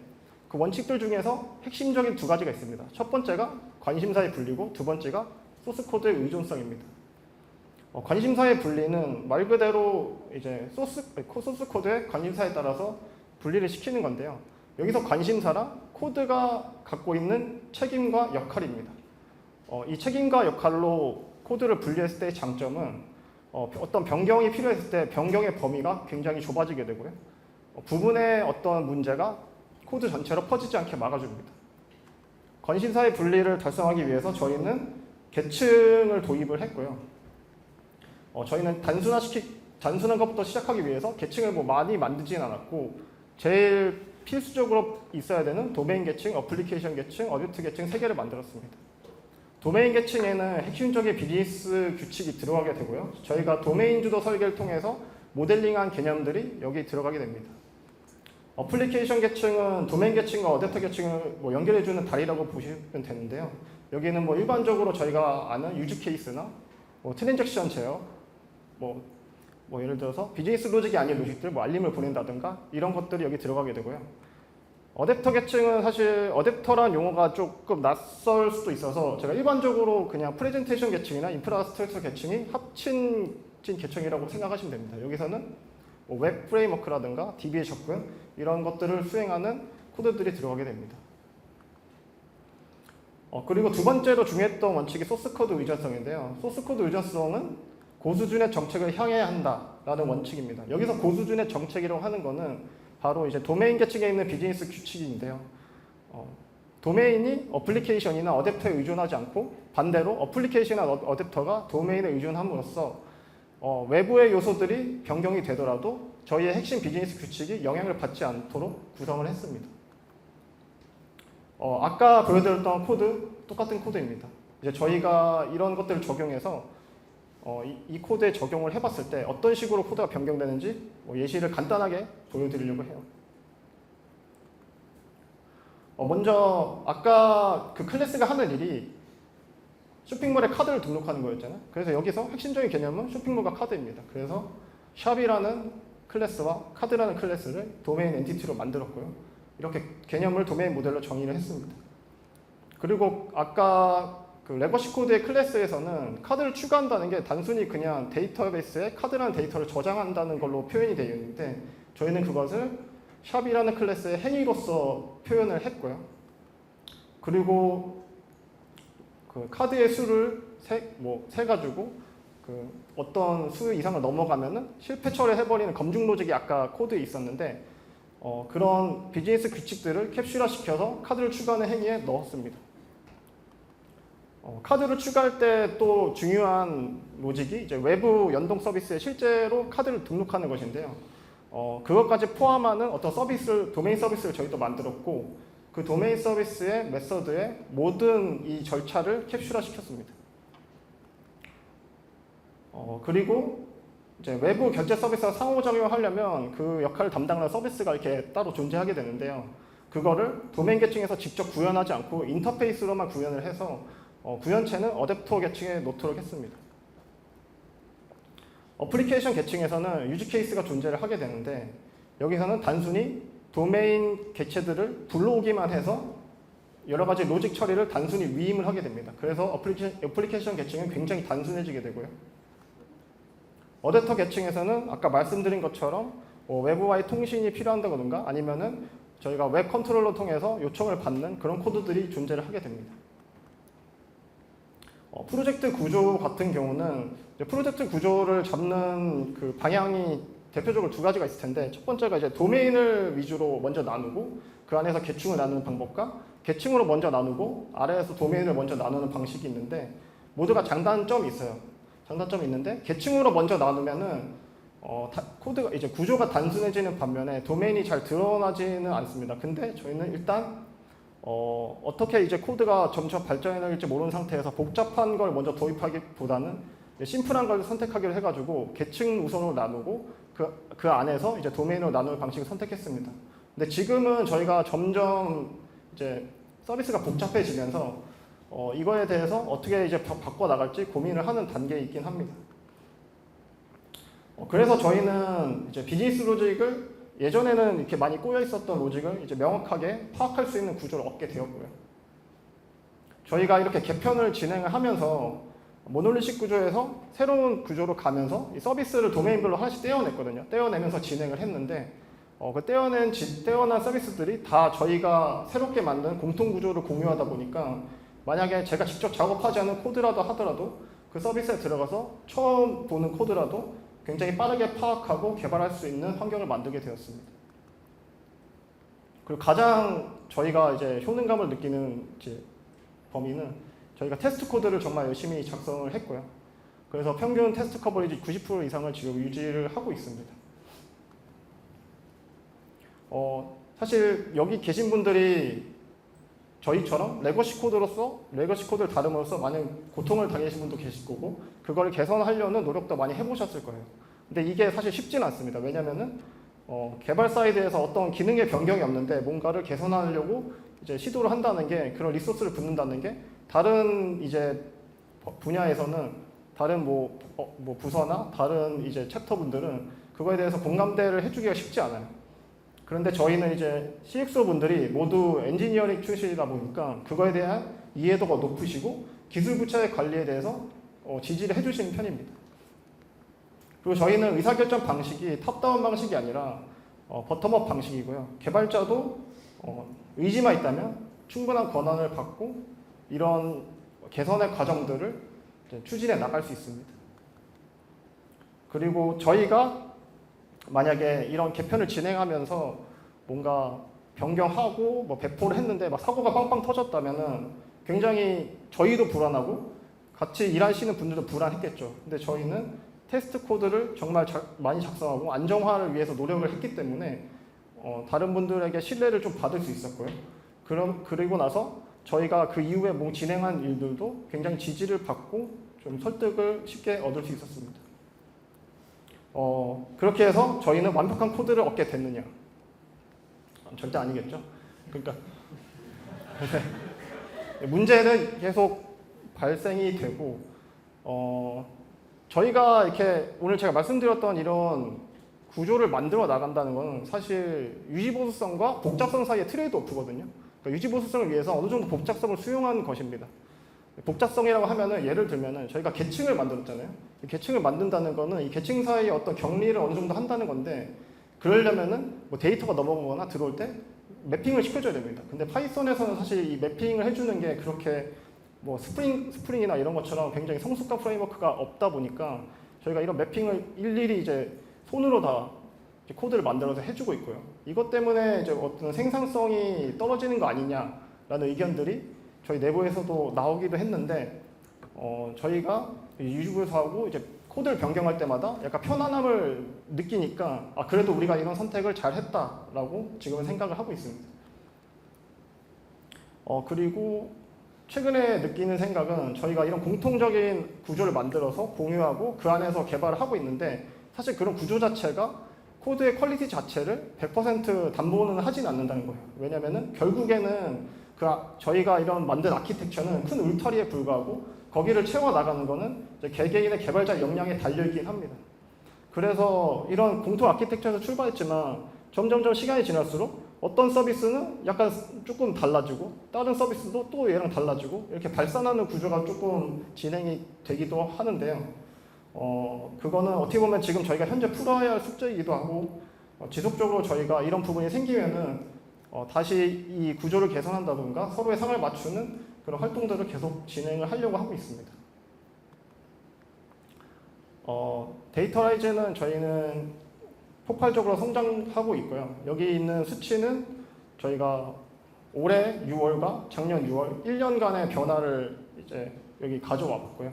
그 원칙들 중에서 핵심적인 두 가지가 있습니다. 첫 번째가 관심사의 분리고 두 번째가 소스 코드의 의존성입니다. 관심사의 분리는 말 그대로 이제 소스 코드의 관심사에 따라서 분리를 시키는 건데요. 여기서 관심사랑 코드가 갖고 있는 책임과 역할입니다. 이 책임과 역할로 코드를 분리했을 때의 장점은 어떤 변경이 필요했을 때 변경의 범위가 굉장히 좁아지게 되고요. 부분의 어떤 문제가 코드 전체로 퍼지지 않게 막아줍니다. 관심사의 분리를 달성하기 위해서 저희는 계층을 도입을 했고요. 저희는 단순한 것부터 시작하기 위해서 계층을 뭐 많이 만들진 않았고 제일 필수적으로 있어야 되는 도메인 계층, 어플리케이션 계층, 어뷰트 계층 3개를 만들었습니다. 도메인 계층에는 핵심적인 비즈니스 규칙이 들어가게 되고요. 저희가 도메인 주도 설계를 통해서 모델링한 개념들이 여기 들어가게 됩니다. 어플리케이션 계층은 도메인 계층과 어댑터 계층을 뭐 연결해주는 다리라고 보시면 되는데요. 여기는 뭐 일반적으로 저희가 아는 유즈 케이스나 뭐 트랜잭션 제어, 뭐 예를 들어서 비즈니스 로직이 아닌 로직들, 뭐 알림을 보낸다든가 이런 것들이 여기 들어가게 되고요. 어댑터 계층은 사실 어댑터란 용어가 조금 낯설 수도 있어서 제가 일반적으로 그냥 프레젠테이션 계층이나 인프라스트럭처 계층이 합친 계층이라고 생각하시면 됩니다. 여기서는 뭐 웹 프레임워크라든가 DB의 접근 이런 것들을 수행하는 코드들이 들어가게 됩니다. 그리고 두 번째로 중요했던 원칙이 소스코드 의존성인데요. 소스코드 의존성은 고수준의 정책을 향해야 한다라는 원칙입니다. 여기서 고수준의 정책이라고 하는 거는 바로 이제 도메인 계층에 있는 비즈니스 규칙인데요. 도메인이 어플리케이션이나 어댑터에 의존하지 않고 반대로 어플리케이션이나 어댑터가 도메인에 의존함으로써 외부의 요소들이 변경이 되더라도 저희의 핵심 비즈니스 규칙이 영향을 받지 않도록 구성을 했습니다. 아까 보여드렸던 코드 똑같은 코드입니다. 이제 저희가 이런 것들을 적용해서 이 코드에 적용을 해봤을 때 어떤 식으로 코드가 변경되는지 예시를 간단하게 보여드리려고 해요. 먼저 아까 그 클래스가 하는 일이 쇼핑몰에 카드를 등록하는 거였잖아요. 그래서 여기서 핵심적인 개념은 쇼핑몰과 카드입니다. 그래서 샵이라는 클래스와 카드라는 클래스를 도메인 엔티티로 만들었고요. 이렇게 개념을 도메인 모델로 정의를 했습니다. 그리고 아까 그 레거시 코드의 클래스에서는 카드를 추가한다는 게 단순히 그냥 데이터베이스에 카드라는 데이터를 저장한다는 걸로 표현이 되어 있는데 저희는 그것을 샵이라는 클래스의 행위로서 표현을 했고요. 그리고 그 카드의 수를 세가지고 그 어떤 수 이상을 넘어가면은 실패 처리해버리는 검증 로직이 아까 코드에 있었는데 그런 비즈니스 규칙들을 캡슐화시켜서 카드를 추가하는 행위에 넣었습니다. 카드를 추가할 때 또 중요한 로직이 이제 외부 연동 서비스에 실제로 카드를 등록하는 것인데요. 그것까지 포함하는 어떤 도메인 서비스를 저희도 만들었고 그 도메인 서비스의 메서드의 모든 이 절차를 캡슐화시켰습니다. 그리고 이제 외부 결제 서비스와 상호작용하려면 그 역할을 담당하는 서비스가 이렇게 따로 존재하게 되는데요. 그거를 도메인 계층에서 직접 구현하지 않고 인터페이스로만 구현을 해서 구현체는 어댑터 계층에 놓도록 했습니다. 어플리케이션 계층에서는 유즈 케이스가 존재를 하게 되는데 여기서는 단순히 도메인 객체들을 불러오기만 해서 여러 가지 로직 처리를 단순히 위임을 하게 됩니다. 그래서 어플리케이션 계층은 굉장히 단순해지게 되고요. 어댑터 계층에서는 아까 말씀드린 것처럼 외부와의 통신이 필요한다든가 아니면은 저희가 웹 컨트롤러 통해서 요청을 받는 그런 코드들이 존재를 하게 됩니다. 프로젝트 구조 같은 경우는 프로젝트 구조를 잡는 그 방향이 대표적으로 두 가지가 있을 텐데 첫 번째가 이제 도메인을 위주로 먼저 나누고 그 안에서 계층을 나누는 방법과 계층으로 먼저 나누고 아래에서 도메인을 먼저 나누는 방식이 있는데 모두가 장단점이 있어요. 장단점이 있는데 계층으로 먼저 나누면은 코드가 이제 구조가 단순해지는 반면에 도메인이 잘 드러나지는 않습니다. 근데 저희는 일단 어떻게 이제 코드가 점차 발전할지 모르는 상태에서 복잡한 걸 먼저 도입하기보다는 심플한 걸 선택하기로 해가지고 계층 우선으로 나누고 그 안에서 이제 도메인으로 나누는 방식을 선택했습니다. 근데 지금은 저희가 점점 이제 서비스가 복잡해지면서 이거에 대해서 어떻게 이제 바꿔 나갈지 고민을 하는 단계에 있긴 합니다. 그래서 저희는 이제 비즈니스 로직을 예전에는 이렇게 많이 꼬여 있었던 로직을 이제 명확하게 파악할 수 있는 구조를 얻게 되었고요. 저희가 이렇게 개편을 진행을 하면서 모놀리식 구조에서 새로운 구조로 가면서 이 서비스를 도메인별로 하나씩 떼어냈거든요. 떼어내면서 진행을 했는데 그 떼어난 서비스들이 다 저희가 새롭게 만든 공통 구조를 공유하다 보니까 만약에 제가 직접 작업하지 않은 코드라도 하더라도 그 서비스에 들어가서 처음 보는 코드라도 굉장히 빠르게 파악하고 개발할 수 있는 환경을 만들게 되었습니다. 그리고 가장 저희가 이제 효능감을 느끼는 이제 범위는 저희가 테스트 코드를 정말 열심히 작성을 했고요. 그래서 평균 테스트 커버리지 90% 이상을 지금 유지를 하고 있습니다. 사실 여기 계신 분들이 저희처럼 레거시 코드를 다룸으로써 많은 고통을 당하신 분도 계실 거고 그걸 개선하려는 노력도 많이 해보셨을 거예요. 근데 이게 사실 쉽지는 않습니다. 왜냐면은 개발 사이드에서 어떤 기능의 변경이 없는데 뭔가를 개선하려고 이제 시도를 한다는 게 그런 리소스를 붓는다는 게 다른 이제 분야에서는 다른 뭐 부서나 다른 이제 챕터 분들은 그거에 대해서 공감대를 해주기가 쉽지 않아요. 그런데 저희는 이제 CXO 분들이 모두 엔지니어링 출신이다 보니까 그거에 대한 이해도가 높으시고 기술 부처의 관리에 대해서 지지를 해주시는 편입니다. 그리고 저희는 의사결정 방식이 탑다운 방식이 아니라 버텀업 방식이고요. 개발자도 의지만 있다면 충분한 권한을 받고 이런 개선의 과정들을 추진해 나갈 수 있습니다. 그리고 저희가 만약에 이런 개편을 진행하면서 뭔가 변경하고 뭐 배포를 했는데 막 사고가 빵빵 터졌다면은 굉장히 저희도 불안하고 같이 일하시는 분들도 불안했겠죠. 근데 저희는 테스트 코드를 정말 많이 작성하고 안정화를 위해서 노력을 했기 때문에 다른 분들에게 신뢰를 좀 받을 수 있었고요. 그리고 나서 저희가 그 이후에 뭐 진행한 일들도 굉장히 지지를 받고 좀 설득을 쉽게 얻을 수 있었습니다. 그렇게 해서 저희는 완벽한 코드를 얻게 됐느냐? 절대 아니겠죠. 그러니까 문제는 계속 발생이 되고 저희가 이렇게 오늘 제가 말씀드렸던 이런 구조를 만들어 나간다는 건 사실 유지보수성과 복잡성 사이의 트레이드 오프거든요. 그러니까 유지보수성을 위해서 어느 정도 복잡성을 수용한 것입니다. 복잡성이라고 하면은 예를 들면은 저희가 계층을 만들었잖아요. 계층을 만든다는 거는 이 계층 사이의 어떤 격리를 어느 정도 한다는 건데 그러려면은 뭐 데이터가 넘어오거나 들어올 때 매핑을 시켜줘야 됩니다. 근데 파이썬에서는 사실 이 매핑을 해주는 게 그렇게 뭐 스프링이나 이런 것처럼 굉장히 성숙한 프레임워크가 없다 보니까 저희가 이런 매핑을 일일이 이제 손으로 다 코드를 만들어서 해주고 있고요. 이것 때문에 이제 어떤 생산성이 떨어지는 거 아니냐라는 의견들이 저희 내부에서도 나오기도 했는데 저희가 유지부에서 이제 코드를 변경할 때마다 약간 편안함을 느끼니까 그래도 우리가 이런 선택을 잘 했다라고 지금은 생각을 하고 있습니다. 그리고 최근에 느끼는 생각은 저희가 이런 공통적인 구조를 만들어서 공유하고 그 안에서 개발을 하고 있는데 사실 그런 구조 자체가 코드의 퀄리티 자체를 100% 담보는 하진 않는다는 거예요. 왜냐면은 결국에는 저희가 이런 만든 아키텍처는 큰 울타리에 불과하고 거기를 채워나가는 거는 이제 개개인의 개발자 역량에 달려있긴 합니다. 그래서 이런 공통 아키텍처에서 출발했지만 점점점 시간이 지날수록 어떤 서비스는 약간 조금 달라지고 다른 서비스도 또 얘랑 달라지고 이렇게 발산하는 구조가 조금 진행이 되기도 하는데요. 그거는 어떻게 보면 지금 저희가 현재 풀어야 할 숙제이기도 하고 지속적으로 저희가 이런 부분이 생기면은 다시 이 구조를 개선한다든가 서로의 상을 맞추는 그런 활동들을 계속 진행을 하려고 하고 있습니다. 데이터라이즈는 저희는 폭발적으로 성장하고 있고요. 여기 있는 수치는 저희가 올해 6월과 작년 6월 1년간의 변화를 이제 여기 가져와 봤고요.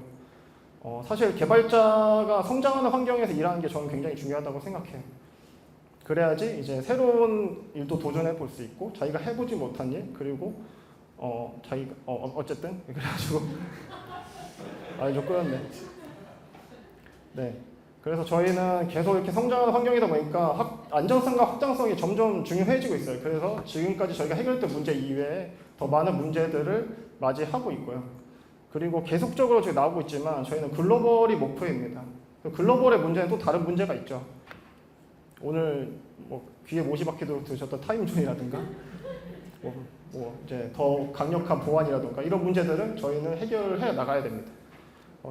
사실 개발자가 성장하는 환경에서 일하는 게 저는 굉장히 중요하다고 생각해요. 그래야지 이제 새로운 일도 도전해 볼 수 있고 자기가 해보지 못한 일 그리고 자기가 어쨌든 그래가지고 좀 끌었네. 네. 그래서 저희는 계속 이렇게 성장하는 환경이다 보니까 안정성과 확장성이 점점 중요해지고 있어요. 그래서 지금까지 저희가 해결했던 문제 이외에 더 많은 문제들을 맞이하고 있고요. 그리고 계속적으로 지금 나오고 있지만 저희는 글로벌이 목표입니다. 글로벌의 문제는 또 다른 문제가 있죠. 오늘 뭐 귀에 못이 박히도록 들으셨던 타임존이라든가 이제 더 강력한 보안이라든가 이런 문제들을 저희는 해결해 나가야 됩니다.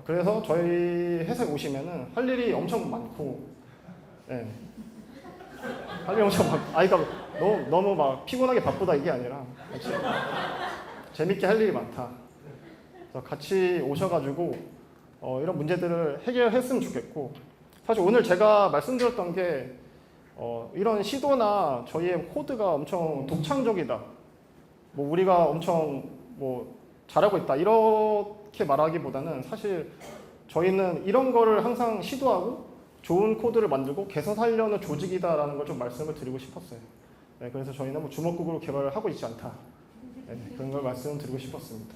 그래서 저희 회사에 오시면은 할 일이 엄청 많고, 네. 할 일이 엄청 많고, 그러니까 너무 막 피곤하게 바쁘다 이게 아니라 재밌게 할 일이 많다. 그래서 같이 오셔가지고 이런 문제들을 해결했으면 좋겠고, 사실 오늘 제가 말씀드렸던 게 이런 시도나 저희의 코드가 엄청 독창적이다. 뭐 우리가 엄청 뭐 잘하고 있다 이렇게 말하기보다는 사실 저희는 이런 거를 항상 시도하고 좋은 코드를 만들고 개선하려는 조직이다라는 걸 좀 말씀을 드리고 싶었어요. 네, 그래서 저희는 뭐 주먹구구로 개발을 하고 있지 않다. 네, 그런 걸 말씀드리고 싶었습니다.